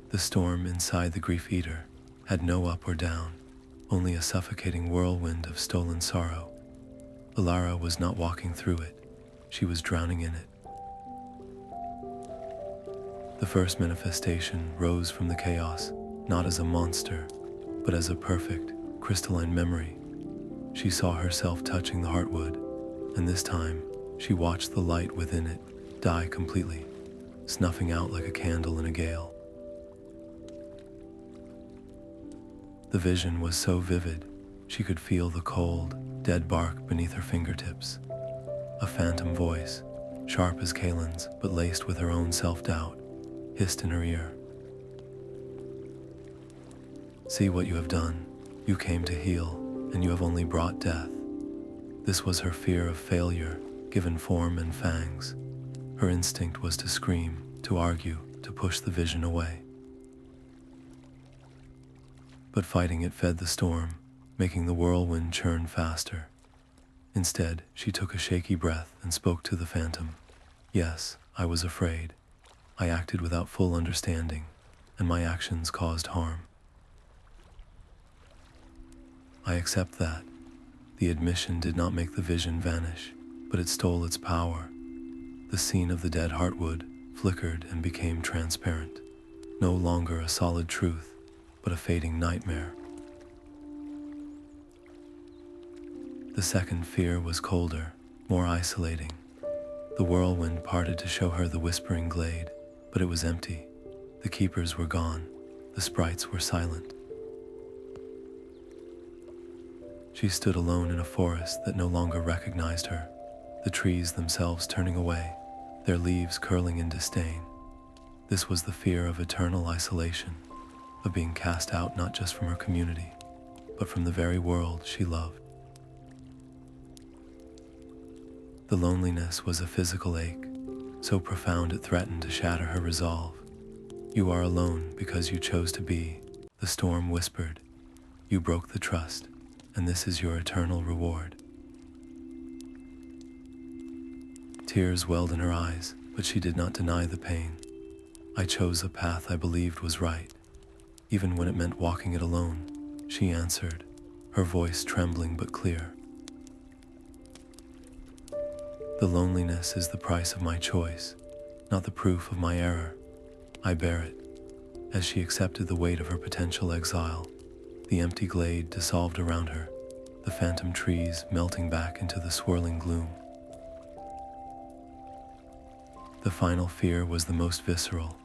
The storm inside the Grief Eater had no up or down, only a suffocating whirlwind of stolen sorrow. Alara was not walking through it, she was drowning in it. The first manifestation rose from the chaos, not as a monster, but as a perfect, crystalline memory. She saw herself touching the Heartwood, and this time she watched the light within it die completely, snuffing out like a candle in a gale. The vision was so vivid, she could feel the cold, dead bark beneath her fingertips. A phantom voice, sharp as Kalin's but laced with her own self-doubt, hissed in her ear. "See what you have done. You came to heal, and you have only brought death." This was her fear of failure, given form and fangs. Her instinct was to scream, to argue, to push the vision away. But fighting it fed the storm, making the whirlwind churn faster. Instead, she took a shaky breath and spoke to the phantom. "Yes, I was afraid. I acted without full understanding, and my actions caused harm. I accept that. The admission did not make the vision vanish, but it stole its power. The scene of the dead Heartwood flickered and became transparent, no longer a solid truth, but a fading nightmare." The second fear was colder, more isolating. The whirlwind parted to show her the Whispering Glade, but it was empty. The keepers were gone. The sprites were silent. She stood alone in a forest that no longer recognized her, the trees themselves turning away, their leaves curling in disdain. This was the fear of eternal isolation, of being cast out not just from her community, but from the very world she loved. The loneliness was a physical ache, so profound it threatened to shatter her resolve. "You are alone because you chose to be," the storm whispered. "You broke the trust, and this is your eternal reward." Tears welled in her eyes, but she did not deny the pain. "I chose a path I believed was right, even when it meant walking it alone," she answered, her voice trembling but clear. "The loneliness is the price of my choice, not the proof of my error. I bear it." As she accepted the weight of her potential exile, the empty glade dissolved around her, the phantom trees melting back into the swirling gloom. The final fear was the most visceral.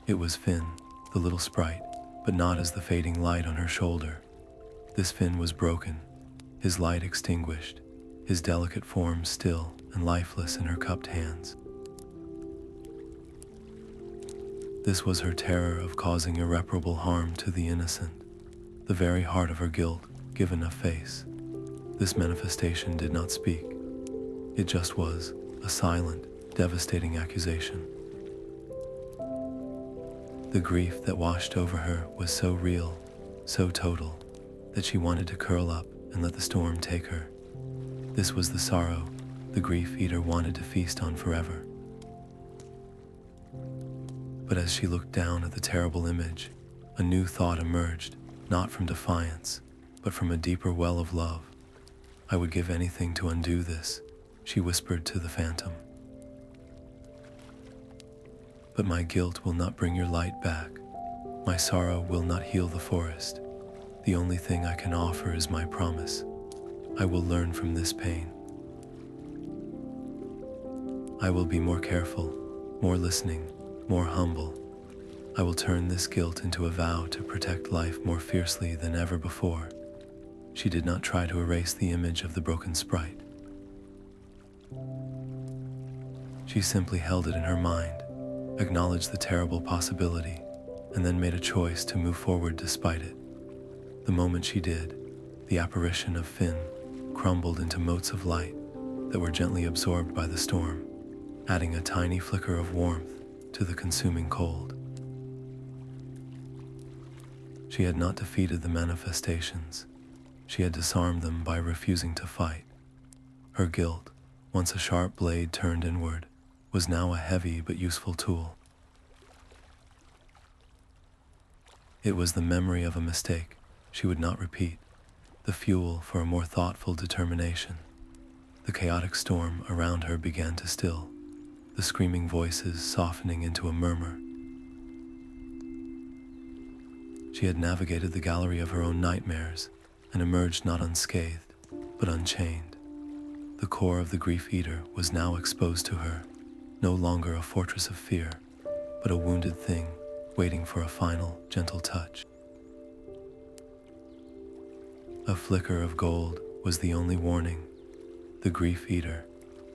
It was Finn, the little sprite, but not as the fading light on her shoulder. This Finn was broken, his light extinguished, his delicate form still and lifeless in her cupped hands. This was her terror of causing irreparable harm to the innocent, the very heart of her guilt given a face. This manifestation did not speak. It just was, a silent, devastating accusation. The grief that washed over her was so real, so total, that she wanted to curl up and let the storm take her. This was the sorrow the grief eater wanted to feast on forever. But as she looked down at the terrible image, a new thought emerged, not from defiance, but from a deeper well of love. "I would give anything to undo this," she whispered to the phantom. "But my guilt will not bring your light back. My sorrow will not heal the forest. The only thing I can offer is my promise. I will learn from this pain. I will be more careful, more listening, more humble. I will turn this guilt into a vow to protect life more fiercely than ever before." She did not try to erase the image of the broken sprite. She simply held it in her mind, acknowledged the terrible possibility, and then made a choice to move forward despite it. The moment she did, the apparition of Finn crumbled into motes of light that were gently absorbed by the storm, adding a tiny flicker of warmth to the consuming cold. She had not defeated the manifestations. She had disarmed them by refusing to fight. Her guilt, once a sharp blade turned inward, was now a heavy but useful tool. It was the memory of a mistake she would not repeat, the fuel for a more thoughtful determination. The chaotic storm around her began to still, the screaming voices softening into a murmur. She had navigated the gallery of her own nightmares and emerged not unscathed, but unchained. The core of the grief eater was now exposed to her, no longer a fortress of fear, but a wounded thing waiting for a final, gentle touch. A flicker of gold was the only warning. The grief eater,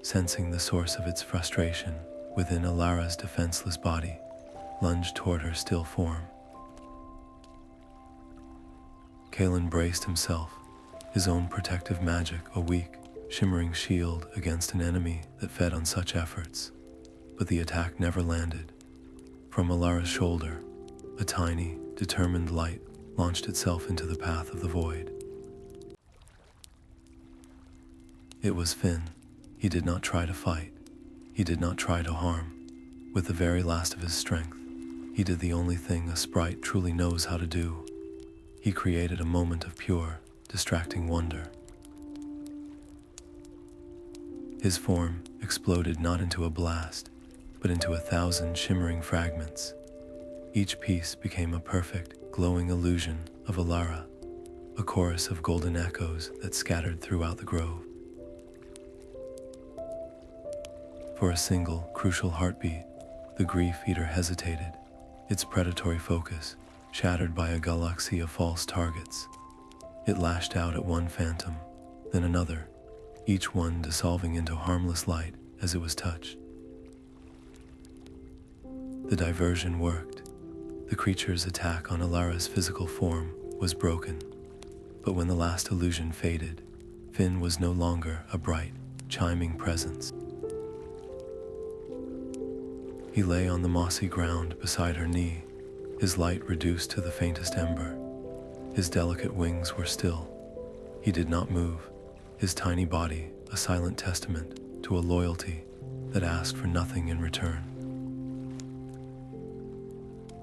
sensing the source of its frustration within Alara's defenseless body, lunged toward her still form. Kalin braced himself, his own protective magic a weak, shimmering shield against an enemy that fed on such efforts. But the attack never landed. From Alara's shoulder, a tiny, determined light launched itself into the path of the void. It was Finn. He did not try to fight. He did not try to harm. With the very last of his strength, he did the only thing a sprite truly knows how to do. He created a moment of pure, distracting wonder. His form exploded not into a blast, but into 1,000 shimmering fragments. Each piece became a perfect, glowing illusion of Alara, a chorus of golden echoes that scattered throughout the grove. For a single, crucial heartbeat, the grief eater hesitated, its predatory focus shattered by a galaxy of false targets. It lashed out at one phantom, then another, each one dissolving into harmless light as it was touched. The diversion worked. The creature's attack on Alara's physical form was broken, but when the last illusion faded, Finn was no longer a bright, chiming presence. He lay on the mossy ground beside her knee, his light reduced to the faintest ember. His delicate wings were still. He did not move, his tiny body a silent testament to a loyalty that asked for nothing in return.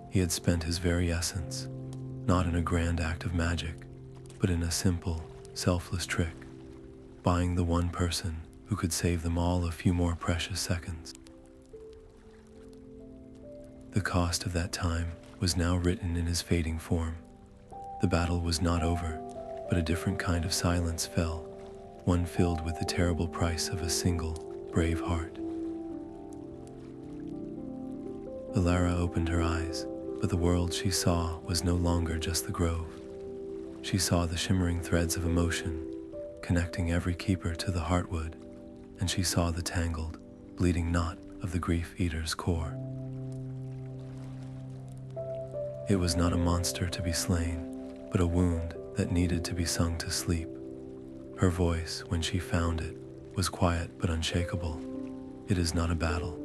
He had spent his very essence, not in a grand act of magic, but in a simple, selfless trick, buying the one person who could save them all a few more precious seconds. The cost of that time was now written in his fading form. The battle was not over, but a different kind of silence fell, one filled with the terrible price of a single, brave heart. Elara opened her eyes, but the world she saw was no longer just the grove. She saw the shimmering threads of emotion, connecting every keeper to the Heartwood, and she saw the tangled, bleeding knot of the grief-eater's core. It was not a monster to be slain, but a wound that needed to be sung to sleep. Her voice, when she found it, was quiet but unshakable. It is not a battle.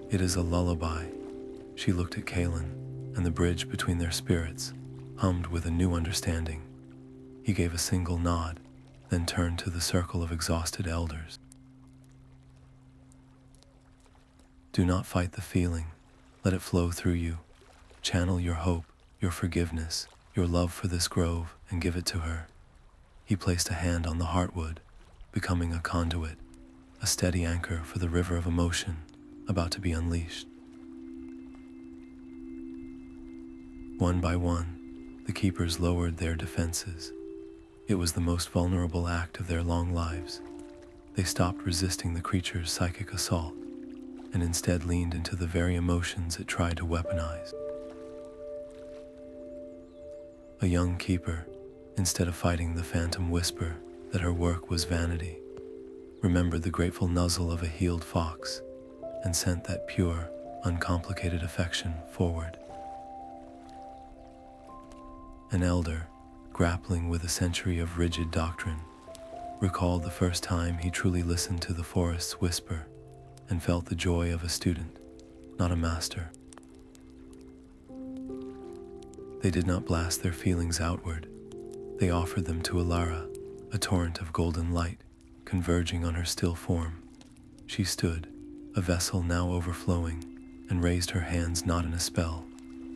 It is a lullaby. She looked at Kalin, and the bridge between their spirits hummed with a new understanding. He gave a single nod, then turned to the circle of exhausted elders. Do not fight the feeling. Let it flow through you. Channel your hope, your forgiveness, your love for this grove, and give it to her. He placed a hand on the Heartwood, becoming a conduit, a steady anchor for the river of emotion about to be unleashed. One by one, the keepers lowered their defenses. It was the most vulnerable act of their long lives. They stopped resisting the creature's psychic assault, and instead leaned into the very emotions it tried to weaponize. A young keeper, instead of fighting the phantom whisper that her work was vanity, remembered the grateful nuzzle of a healed fox and sent that pure, uncomplicated affection forward. An elder, grappling with a century of rigid doctrine, recalled the first time he truly listened to the forest's whisper and felt the joy of a student, not a master. They did not blast their feelings outward. They offered them to Alara, a torrent of golden light, converging on her still form. She stood, a vessel now overflowing, and raised her hands not in a spell,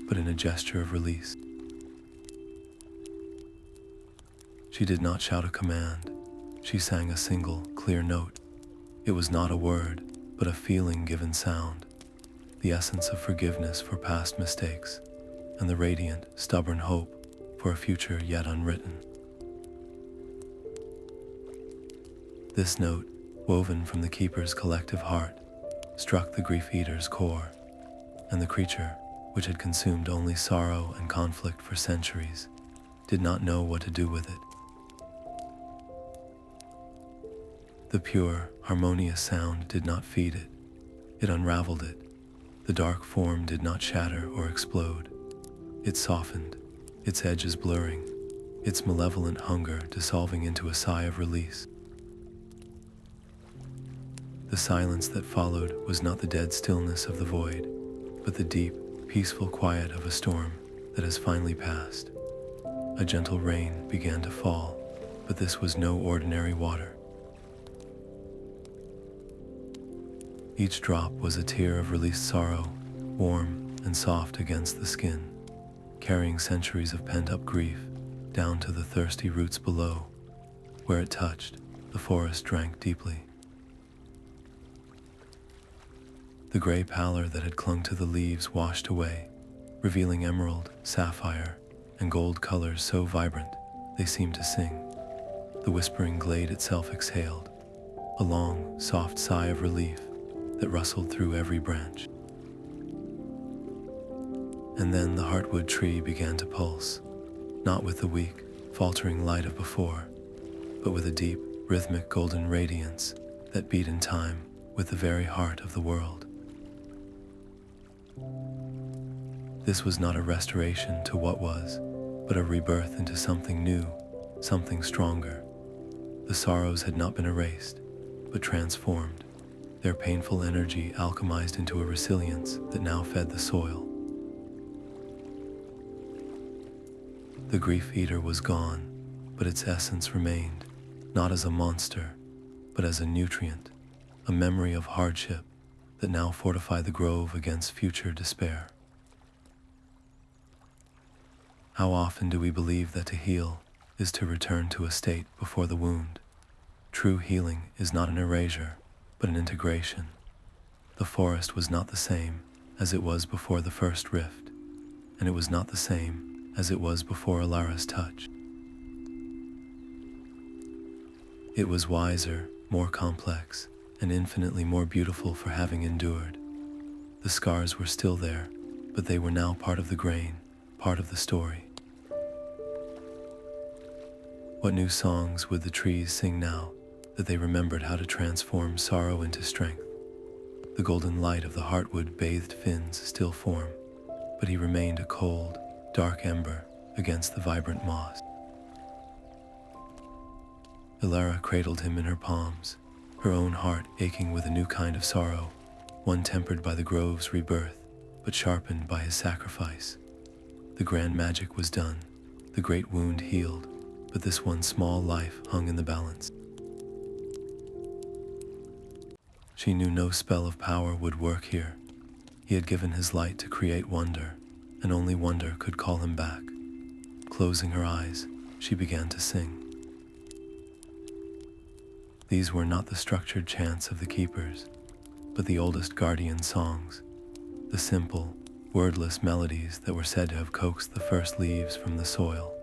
but in a gesture of release. She did not shout a command. She sang a single, clear note. It was not a word, but a feeling given sound, the essence of forgiveness for past mistakes, and the radiant, stubborn hope for a future yet unwritten. This note, woven from the keeper's collective heart, struck the grief-eater's core, and the creature, which had consumed only sorrow and conflict for centuries, did not know what to do with it. The pure, harmonious sound did not feed it. It unraveled it. The dark form did not shatter or explode. It softened, its edges blurring, its malevolent hunger dissolving into a sigh of release. The silence that followed was not the dead stillness of the void, but the deep, peaceful quiet of a storm that has finally passed. A gentle rain began to fall, but this was no ordinary water. Each drop was a tear of released sorrow, warm and soft against the skin, carrying centuries of pent-up grief down to the thirsty roots below. Where it touched, the forest drank deeply. The gray pallor that had clung to the leaves washed away, revealing emerald, sapphire, and gold colors so vibrant they seemed to sing. The Whispering Glade itself exhaled, a long, soft sigh of relief that rustled through every branch. And then the Heartwood Tree began to pulse, not with the weak, faltering light of before, but with a deep, rhythmic golden radiance that beat in time with the very heart of the world. This was not a restoration to what was, but a rebirth into something new, something stronger. The sorrows had not been erased, but transformed, their painful energy alchemized into a resilience that now fed the soil. The grief-eater was gone, but its essence remained, not as a monster, but as a nutrient, a memory of hardship that now fortified the grove against future despair. How often do we believe that to heal is to return to a state before the wound? True healing is not an erasure, but an integration. The forest was not the same, as it was before the first rift, and it was not the same as it was before Alara's touch. It was wiser, more complex, and infinitely more beautiful for having endured. The scars were still there, but they were now part of the grain, part of the story. What new songs would the trees sing now that they remembered how to transform sorrow into strength? The golden light of the heartwood-bathed Finn's still form, but he remained a cold, dark ember against the vibrant moss. Elara cradled him in her palms, her own heart aching with a new kind of sorrow, one tempered by the grove's rebirth, but sharpened by his sacrifice. The grand magic was done, the great wound healed, but this one small life hung in the balance. She knew no spell of power would work here. He had given his light to create wonder, and only wonder could call him back. Closing her eyes, she began to sing. These were not the structured chants of the keepers, but the oldest guardian songs, the simple, wordless melodies that were said to have coaxed the first leaves from the soil.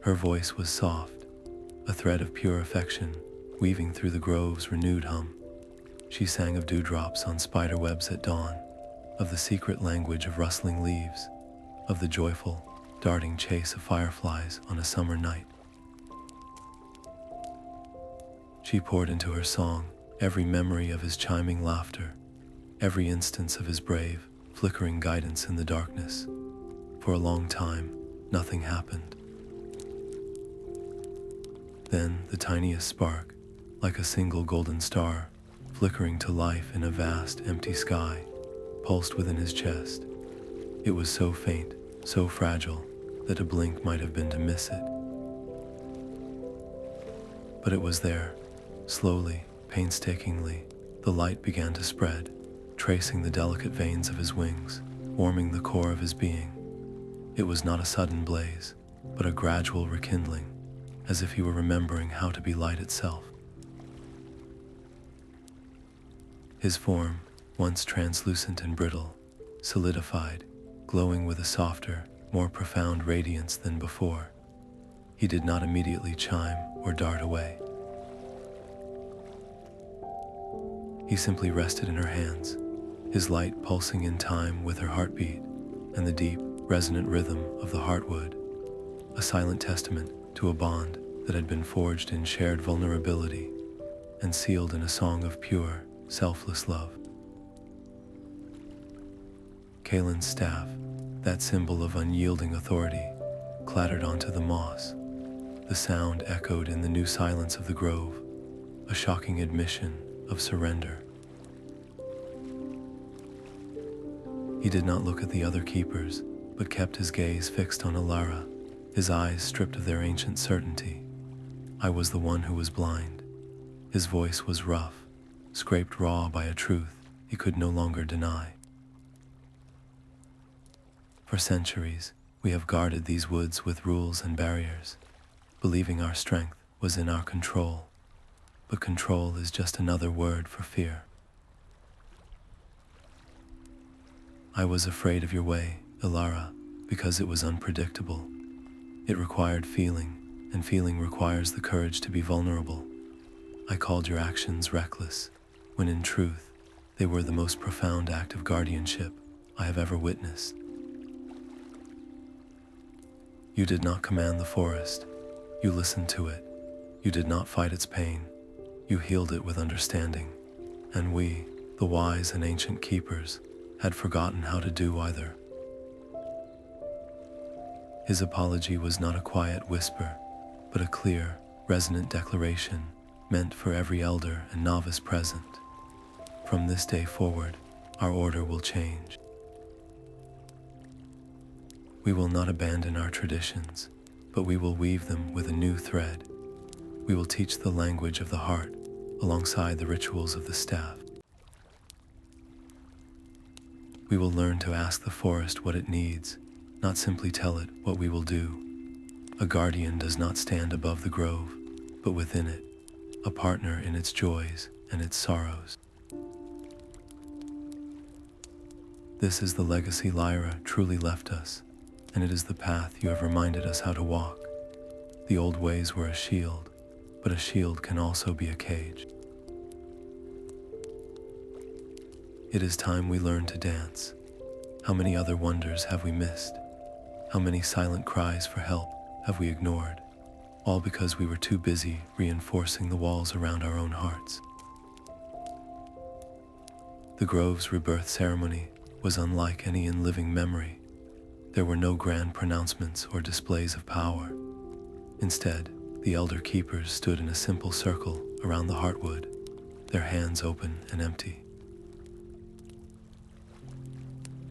Her voice was soft, a thread of pure affection weaving through the grove's renewed hum. She sang of dewdrops on spider webs at dawn, of the secret language of rustling leaves, of the joyful, darting chase of fireflies on a summer night. She poured into her song every memory of his chiming laughter, every instance of his brave, flickering guidance in the darkness. For a long time, nothing happened. Then the tiniest spark, like a single golden star, flickering to life in a vast, empty sky, pulsed within his chest. It was so faint, so fragile, that a blink might have been to miss it. But it was there. Slowly, painstakingly, the light began to spread, tracing the delicate veins of his wings, warming the core of his being. It was not a sudden blaze, but a gradual rekindling, as if he were remembering how to be light itself. His form, once translucent and brittle, solidified, glowing with a softer, more profound radiance than before. He did not immediately chime or dart away. He simply rested in her hands, his light pulsing in time with her heartbeat and the deep, resonant rhythm of the heartwood, a silent testament to a bond that had been forged in shared vulnerability and sealed in a song of pure, selfless love. Kalin's staff, that symbol of unyielding authority, clattered onto the moss. The sound echoed in the new silence of the grove, a shocking admission of surrender. He did not look at the other keepers, but kept his gaze fixed on Alara, his eyes stripped of their ancient certainty. I was the one who was blind. His voice was rough, scraped raw by a truth he could no longer deny. For centuries, we have guarded these woods with rules and barriers, believing our strength was in our control. But control is just another word for fear. I was afraid of your way, Elara, because it was unpredictable. It required feeling, and feeling requires the courage to be vulnerable. I called your actions reckless, when in truth, they were the most profound act of guardianship I have ever witnessed. You did not command the forest. You listened to it. You did not fight its pain. You healed it with understanding. And we, the wise and ancient keepers, had forgotten how to do either. His apology was not a quiet whisper, but a clear, resonant declaration meant for every elder and novice present. From this day forward, our order will change. We will not abandon our traditions, but we will weave them with a new thread. We will teach the language of the heart alongside the rituals of the staff. We will learn to ask the forest what it needs, not simply tell it what we will do. A guardian does not stand above the grove, but within it, a partner in its joys and its sorrows. This is the legacy Lyra truly left us, and it is the path you have reminded us how to walk. The old ways were a shield, but a shield can also be a cage. It is time we learn to dance. How many other wonders have we missed? How many silent cries for help have we ignored? All because we were too busy reinforcing the walls around our own hearts. The Grove's rebirth ceremony was unlike any in living memory. There were no grand pronouncements or displays of power. Instead, the elder keepers stood in a simple circle around the Heartwood, their hands open and empty.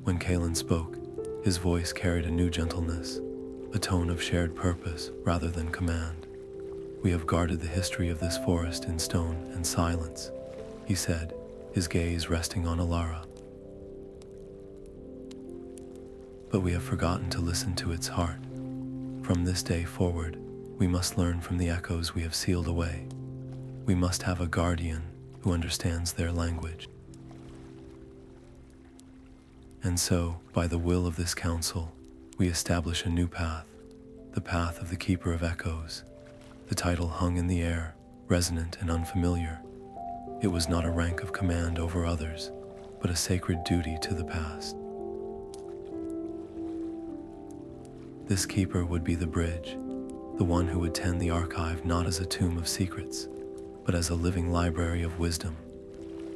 When Kalin spoke, his voice carried a new gentleness, a tone of shared purpose rather than command. "We have guarded the history of this forest in stone and silence," he said, his gaze resting on Alara. "But we have forgotten to listen to its heart. From this day forward, we must learn from the echoes we have sealed away. We must have a guardian who understands their language." And so, by the will of this council, we establish a new path, the path of the Keeper of Echoes. The title hung in the air, resonant and unfamiliar. It was not a rank of command over others, but a sacred duty to the past. This keeper would be the bridge, the one who would tend the archive not as a tomb of secrets, but as a living library of wisdom.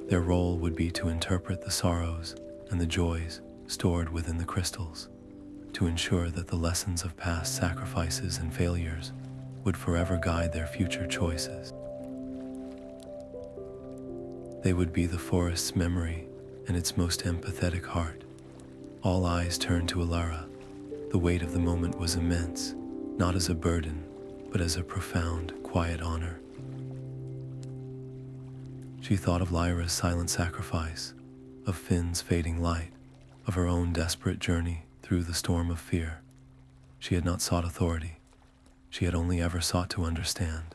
Their role would be to interpret the sorrows and the joys stored within the crystals, to ensure that the lessons of past sacrifices and failures would forever guide their future choices. They would be the forest's memory and its most empathetic heart. All eyes turned to Elara. The weight of the moment was immense, not as a burden, but as a profound, quiet honor. She thought of Lyra's silent sacrifice, of Finn's fading light, of her own desperate journey through the storm of fear. She had not sought authority. She had only ever sought to understand,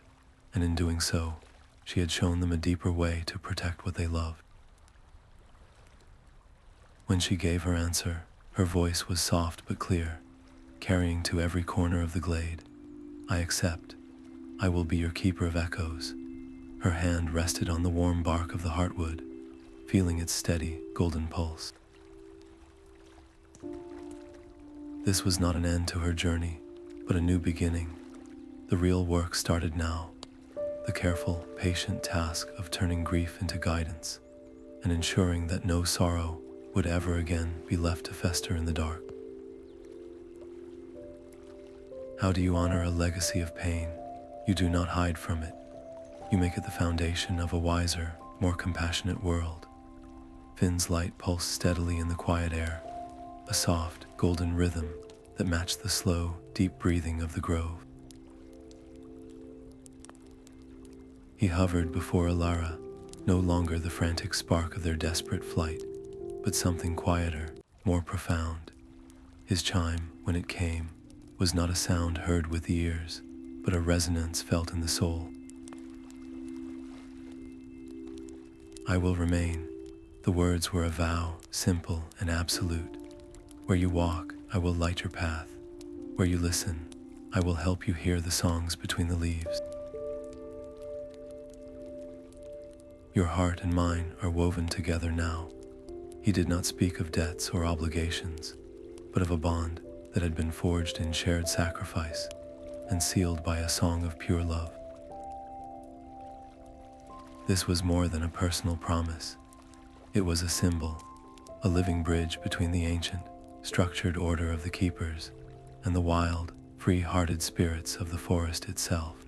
and in doing so, she had shown them a deeper way to protect what they loved. When she gave her answer, her voice was soft but clear, carrying to every corner of the glade. "I accept. I will be your keeper of echoes." Her hand rested on the warm bark of the Heartwood, feeling its steady, golden pulse. This was not an end to her journey, but a new beginning. The real work started now, the careful, patient task of turning grief into guidance, and ensuring that no sorrow would ever again be left to fester in the dark. How do you honor a legacy of pain? You do not hide from it. You make it the foundation of a wiser, more compassionate world. Finn's light pulsed steadily in the quiet air, a soft, golden rhythm that matched the slow, deep breathing of the grove. He hovered before Alara, no longer the frantic spark of their desperate flight, but something quieter, more profound. His chime, when it came, was not a sound heard with the ears, but a resonance felt in the soul. "I will remain." The words were a vow, simple and absolute. "Where you walk, I will light your path. Where you listen, I will help you hear the songs between the leaves. Your heart and mine are woven together now." He did not speak of debts or obligations, but of a bond that had been forged in shared sacrifice and sealed by a song of pure love. This was more than a personal promise. It was a symbol, a living bridge between the ancient, structured order of the keepers and the wild, free-hearted spirits of the forest itself.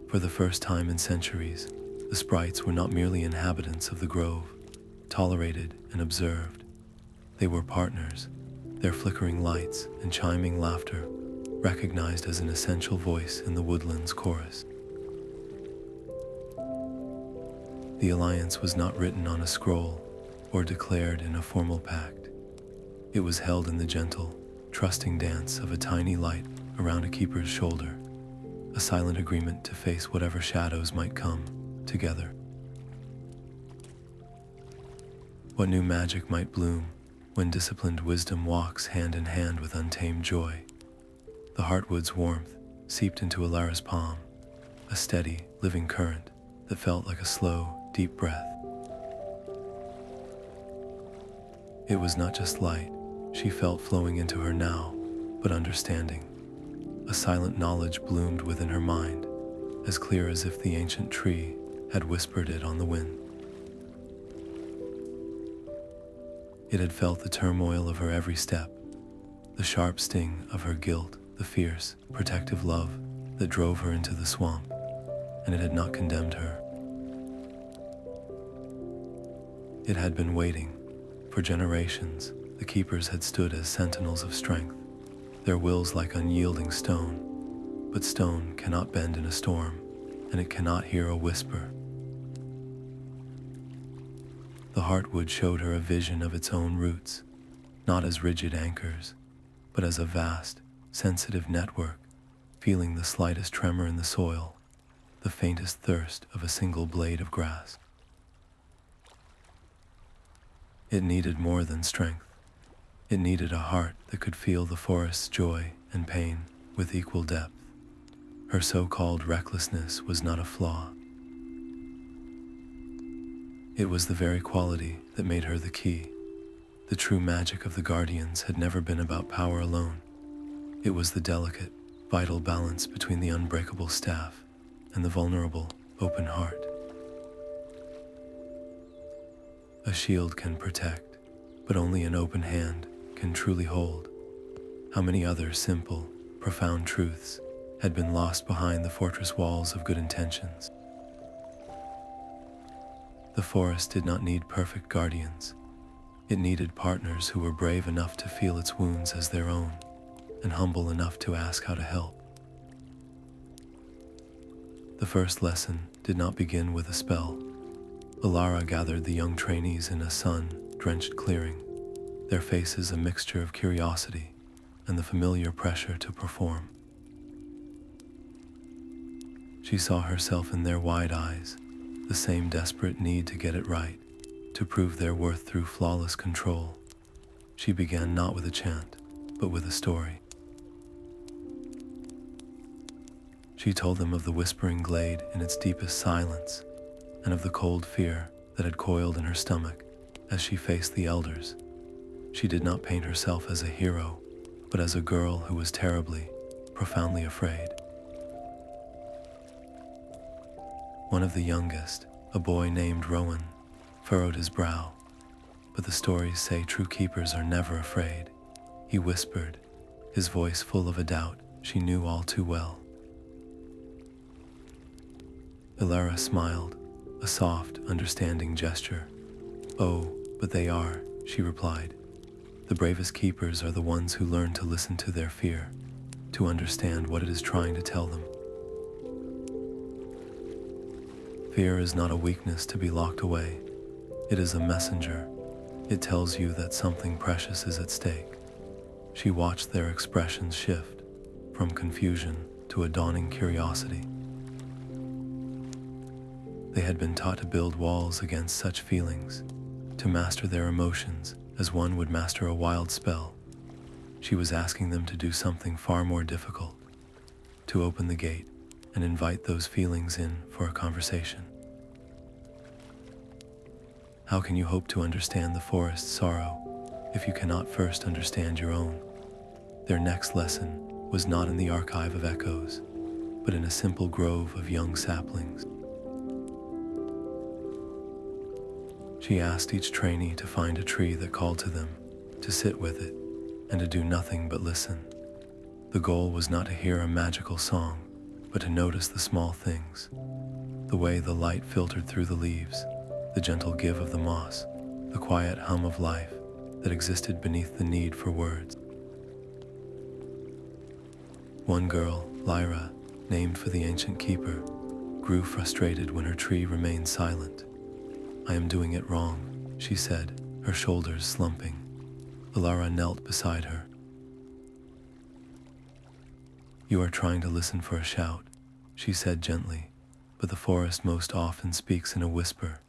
For the first time in centuries, the sprites were not merely inhabitants of the grove, tolerated and observed. They were partners, their flickering lights and chiming laughter recognized as an essential voice in the woodland's chorus. The alliance was not written on a scroll or declared in a formal pact. It was held in the gentle, trusting dance of a tiny light around a keeper's shoulder, a silent agreement to face whatever shadows might come together. What new magic might bloom when disciplined wisdom walks hand in hand with untamed joy? The Heartwood's warmth seeped into Alara's palm, a steady, living current that felt like a slow, deep breath. It was not just light she felt flowing into her now, but understanding. A silent knowledge bloomed within her mind, as clear as if the ancient tree had whispered it on the wind. It had felt the turmoil of her every step, the sharp sting of her guilt, the fierce, protective love that drove her into the swamp, and it had not condemned her. It had been waiting. For generations, the keepers had stood as sentinels of strength, their wills like unyielding stone. But stone cannot bend in a storm, and it cannot hear a whisper. The Heartwood showed her a vision of its own roots, not as rigid anchors, but as a vast, sensitive network, feeling the slightest tremor in the soil, the faintest thirst of a single blade of grass. It needed more than strength. It needed a heart that could feel the forest's joy and pain with equal depth. Her so-called recklessness was not a flaw. It was the very quality that made her the key. The true magic of the Guardians had never been about power alone. It was the delicate, vital balance between the unbreakable staff and the vulnerable, open heart. A shield can protect, but only an open hand can truly hold. How many other simple, profound truths had been lost behind the fortress walls of good intentions? The forest did not need perfect guardians. It needed partners who were brave enough to feel its wounds as their own, and humble enough to ask how to help. The first lesson did not begin with a spell. Alara gathered the young trainees in a sun-drenched clearing, their faces a mixture of curiosity and the familiar pressure to perform. She saw herself in their wide eyes, the same desperate need to get it right, to prove their worth through flawless control. She began not with a chant, but with a story. She told them of the Whispering Glade in its deepest silence, and of the cold fear that had coiled in her stomach as she faced the elders. She did not paint herself as a hero, but as a girl who was terribly, profoundly afraid. One of the youngest, a boy named Rowan, furrowed his brow. But the stories say true keepers are never afraid, he whispered, his voice full of a doubt she knew all too well. Elara smiled, a soft, understanding gesture. "Oh, but they are," she replied. "The bravest keepers are the ones who learn to listen to their fear, to understand what it is trying to tell them." Fear is not a weakness to be locked away. It is a messenger. It tells you that something precious is at stake. She watched their expressions shift, from confusion to a dawning curiosity. They had been taught to build walls against such feelings, to master their emotions as one would master a wild spell. She was asking them to do something far more difficult, to open the gate and invite those feelings in for a conversation. How can you hope to understand the forest's sorrow if you cannot first understand your own? Their next lesson was not in the archive of echoes, but in a simple grove of young saplings. She asked each trainee to find a tree that called to them, to sit with it, and to do nothing but listen. The goal was not to hear a magical song, but to notice the small things, the way the light filtered through the leaves, the gentle give of the moss, the quiet hum of life that existed beneath the need for words. One girl, Lyra, named for the ancient keeper, grew frustrated when her tree remained silent. "I am doing it wrong," she said, her shoulders slumping. Alara knelt beside her. "You are trying to listen for a shout," she said gently, "but the forest most often speaks in a whisper.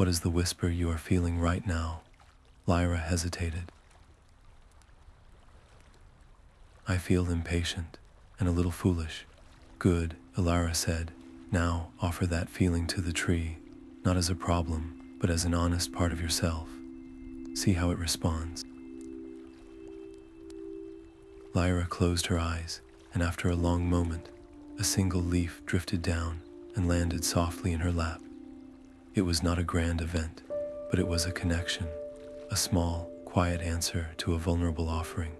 What is the whisper you are feeling right now? Lyra hesitated. I feel impatient and a little foolish. Good, Alara said. Now offer that feeling to the tree, not as a problem, but as an honest part of yourself. See how it responds. Lyra closed her eyes, and after a long moment, a single leaf drifted down and landed softly in her lap. It was not a grand event, but it was a connection, a small, quiet answer to a vulnerable offering.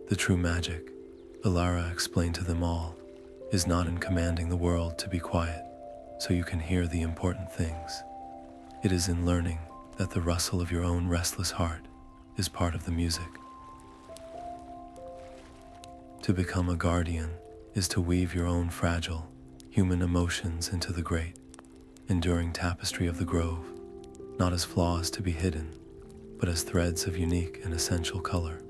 The true magic, Alara explained to them all, is not in commanding the world to be quiet so you can hear the important things. It is in learning that the rustle of your own restless heart is part of the music. To become a guardian is to weave your own fragile, human emotions into the great, enduring tapestry of the grove, not as flaws to be hidden, but as threads of unique and essential color.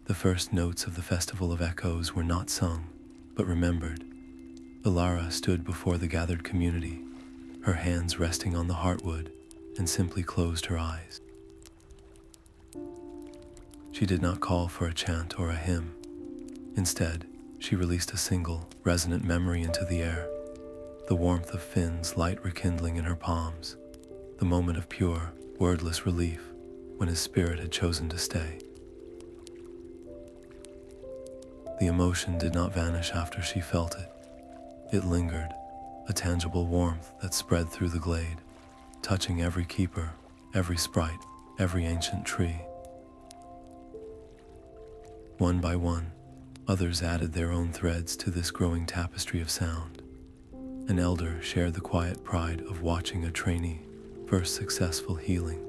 The first notes of the Festival of Echoes were not sung, but remembered. Elara stood before the gathered community, her hands resting on the heartwood, and simply closed her eyes. She did not call for a chant or a hymn. Instead, she released a single, resonant memory into the air, the warmth of Finn's light rekindling in her palms, the moment of pure, wordless relief when his spirit had chosen to stay. The emotion did not vanish after she felt it. It lingered, a tangible warmth that spread through the glade, touching every keeper, every sprite, every ancient tree. One by one, others added their own threads to this growing tapestry of sound. An elder shared the quiet pride of watching a trainee first successful healing.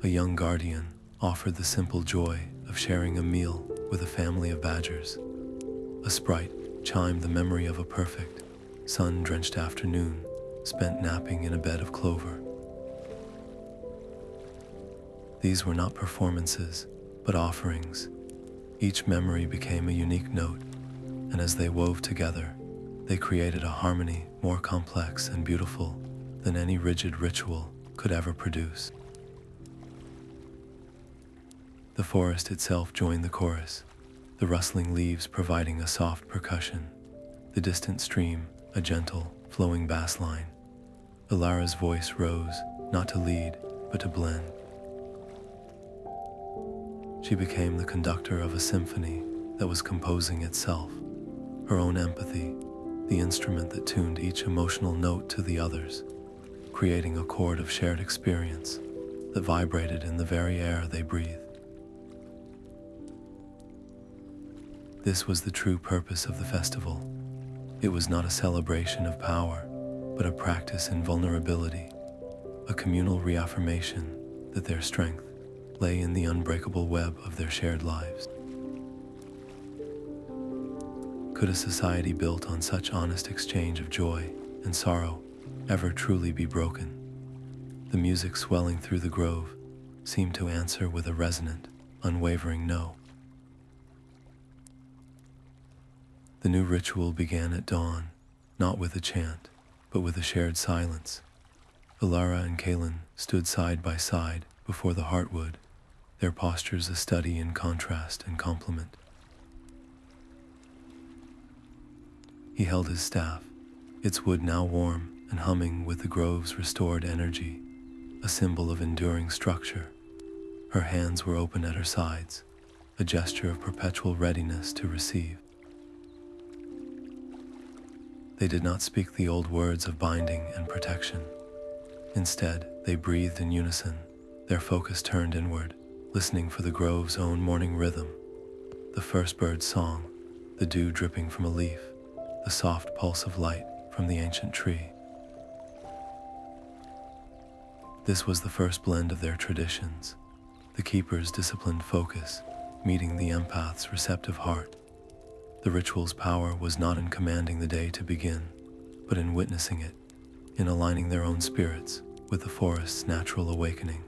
A young guardian offered the simple joy of sharing a meal with a family of badgers. A sprite chimed the memory of a perfect, sun-drenched afternoon spent napping in a bed of clover. These were not performances, but offerings. Each memory became a unique note, and as they wove together, they created a harmony more complex and beautiful than any rigid ritual could ever produce. The forest itself joined the chorus, the rustling leaves providing a soft percussion, the distant stream a gentle, flowing bass line. Alara's voice rose, not to lead, but to blend. She became the conductor of a symphony that was composing itself, her own empathy, the instrument that tuned each emotional note to the others, creating a chord of shared experience that vibrated in the very air they breathed. This was the true purpose of the festival. It was not a celebration of power, but a practice in vulnerability, a communal reaffirmation that their strength lay in the unbreakable web of their shared lives. Could a society built on such honest exchange of joy and sorrow ever truly be broken? The music swelling through the grove seemed to answer with a resonant, unwavering no. The new ritual began at dawn, not with a chant, but with a shared silence. Alara and Kalin stood side by side before the heartwood, their postures a study in contrast and complement. He held his staff, its wood now warm and humming with the grove's restored energy, a symbol of enduring structure. Her hands were open at her sides, a gesture of perpetual readiness to receive. They did not speak the old words of binding and protection. Instead, they breathed in unison, their focus turned inward, listening for the grove's own morning rhythm. The first bird's song, the dew dripping from a leaf, the soft pulse of light from the ancient tree. This was the first blend of their traditions, the keeper's disciplined focus, meeting the empath's receptive heart. The ritual's power was not in commanding the day to begin, but in witnessing it, in aligning their own spirits with the forest's natural awakening.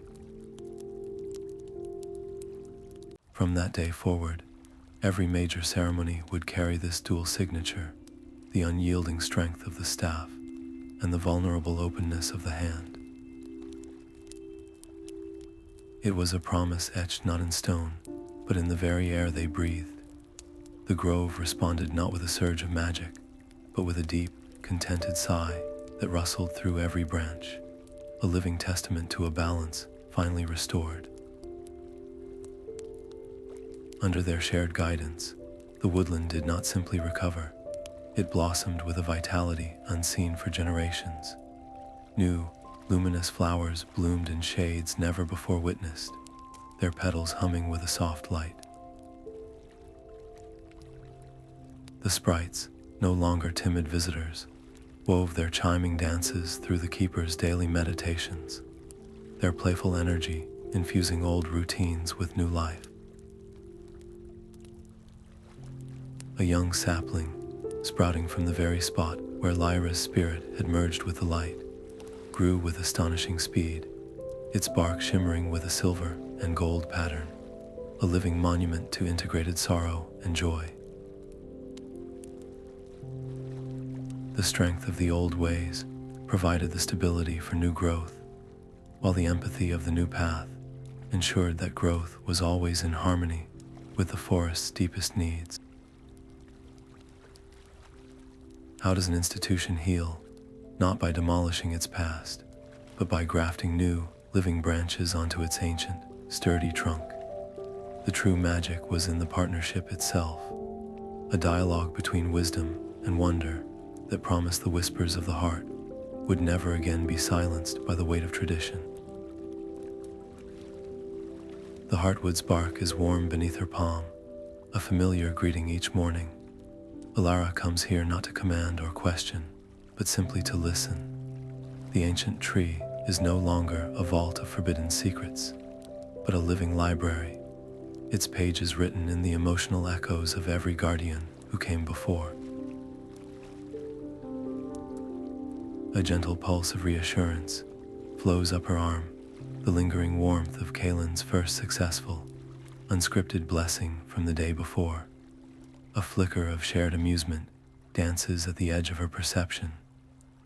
From that day forward, Every major ceremony would carry this dual signature, the unyielding strength of the staff and the vulnerable openness of the hand. It was a promise etched not in stone, but in the very air they breathed. The grove responded not with a surge of magic, but with a deep, contented sigh that rustled through every branch, a living testament to a balance finally restored. Under their shared guidance, the woodland did not simply recover. It blossomed with a vitality unseen for generations. New, luminous flowers bloomed in shades never before witnessed, their petals humming with a soft light. The sprites, no longer timid visitors, wove their chiming dances through the keeper's daily meditations, their playful energy infusing old routines with new life. A young sapling, sprouting from the very spot where Lyra's spirit had merged with the light, grew with astonishing speed, its bark shimmering with a silver and gold pattern, a living monument to integrated sorrow and joy. The strength of the old ways provided the stability for new growth, while the empathy of the new path ensured that growth was always in harmony with the forest's deepest needs. How does an institution heal? Not by demolishing its past, but by grafting new, living branches onto its ancient, sturdy trunk. The true magic was in the partnership itself, a dialogue between wisdom and wonder that promised the whispers of the heart would never again be silenced by the weight of tradition. The heartwood's bark is warm beneath her palm, a familiar greeting each morning. Alara comes here not to command or question, but simply to listen. The ancient tree is no longer a vault of forbidden secrets, but a living library, its pages written in the emotional echoes of every guardian who came before. A gentle pulse of reassurance flows up her arm, the lingering warmth of Kalin's first successful, unscripted blessing from the day before. A flicker of shared amusement dances at the edge of her perception,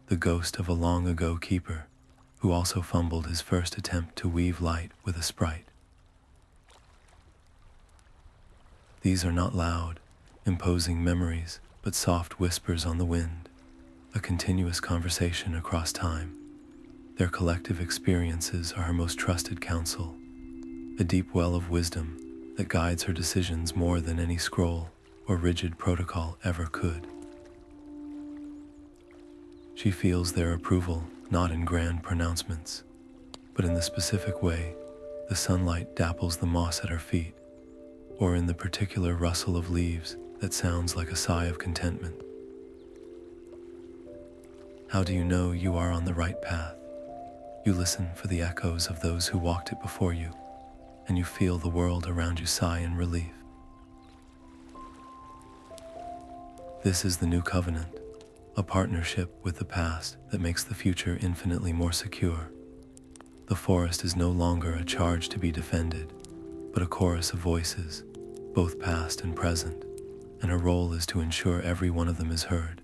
the ghost of a long-ago keeper who also fumbled his first attempt to weave light with a sprite. These are not loud, imposing memories, but soft whispers on the wind, a continuous conversation across time. Their collective experiences are her most trusted counsel, a deep well of wisdom that guides her decisions more than any scroll or rigid protocol ever could. She feels their approval not in grand pronouncements, but in the specific way the sunlight dapples the moss at her feet, or in the particular rustle of leaves that sounds like a sigh of contentment. How do you know you are on the right path? You listen for the echoes of those who walked it before you, and you feel the world around you sigh in relief. This is the new covenant, a partnership with the past that makes the future infinitely more secure. The forest is no longer a charge to be defended, but a chorus of voices, both past and present, and her role is to ensure every one of them is heard.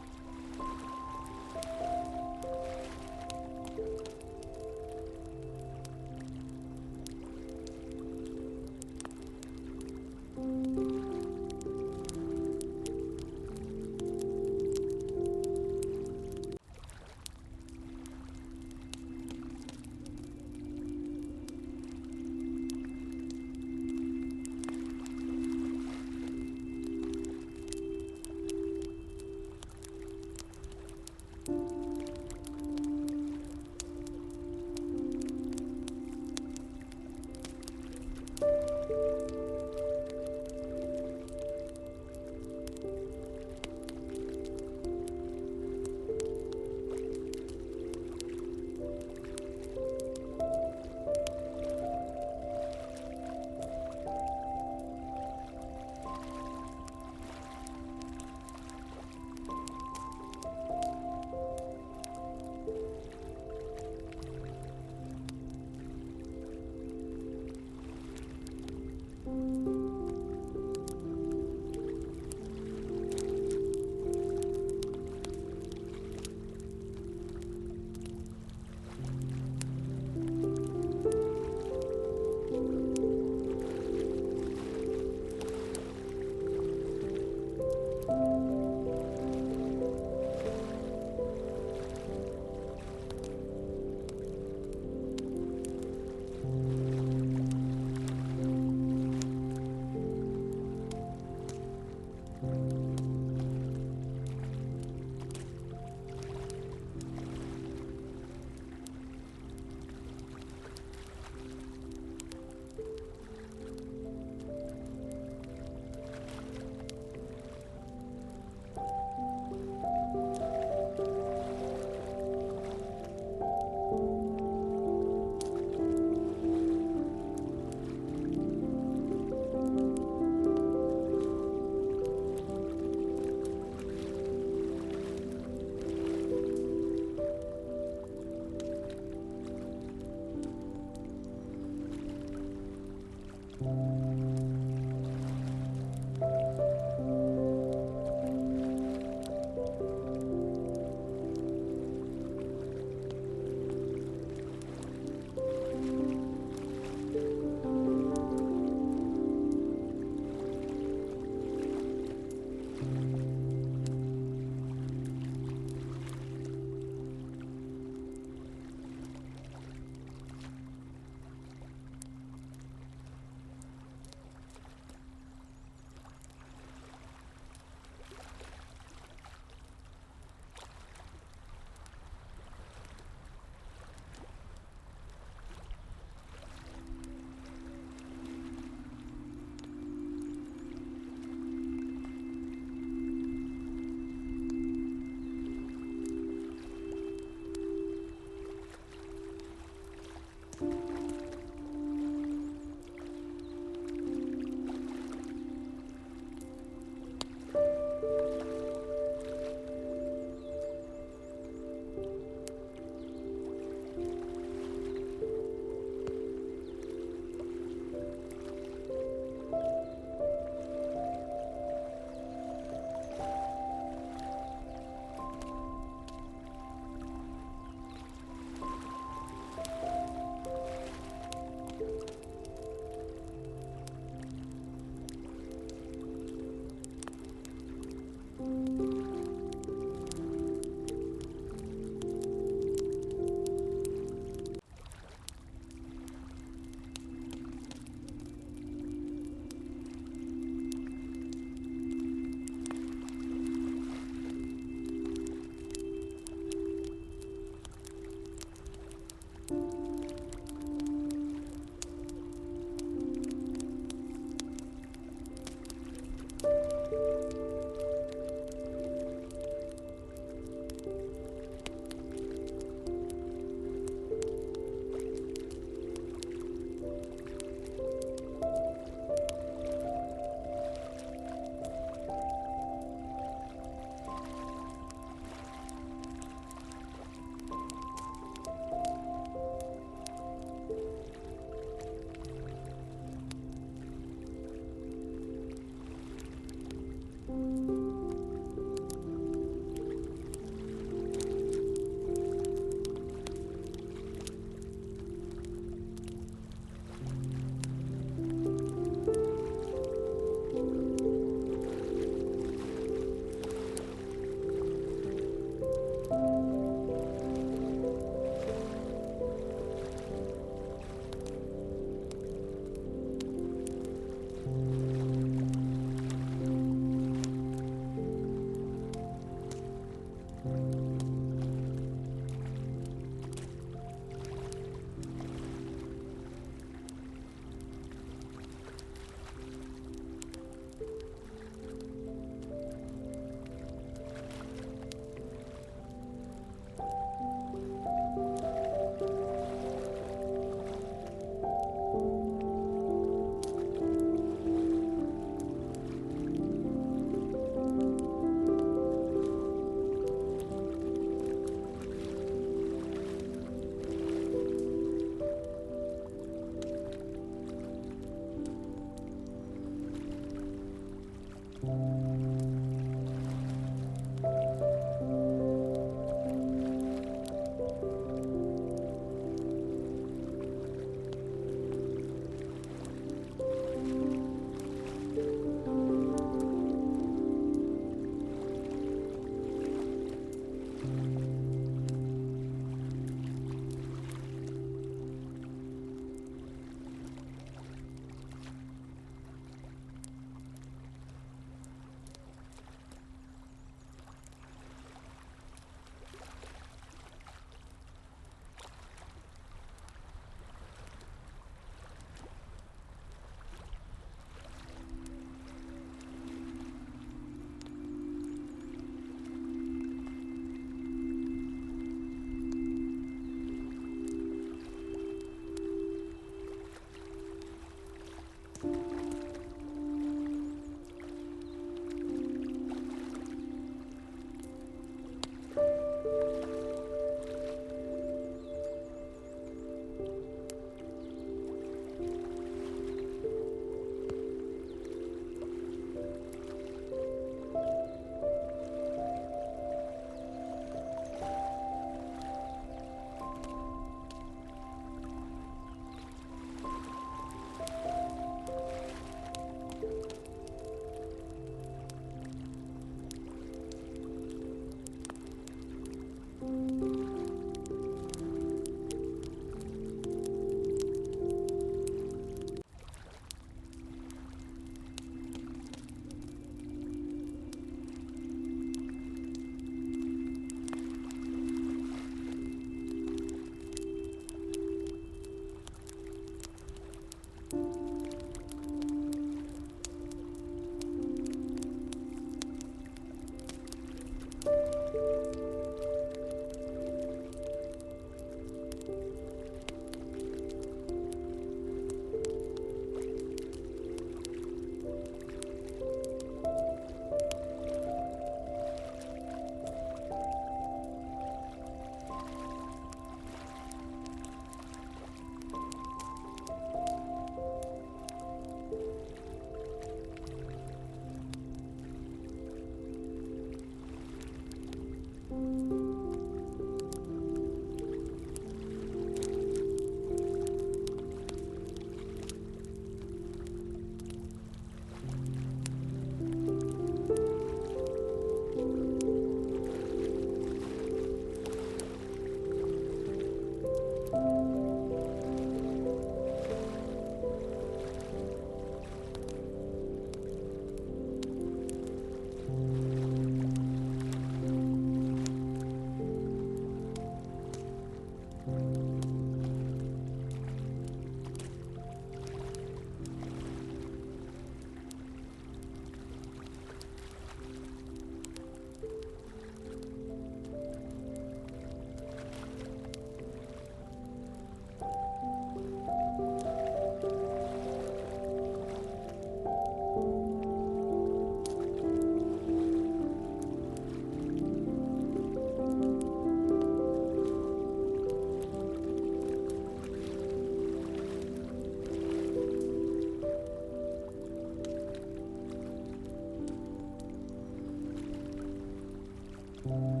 you.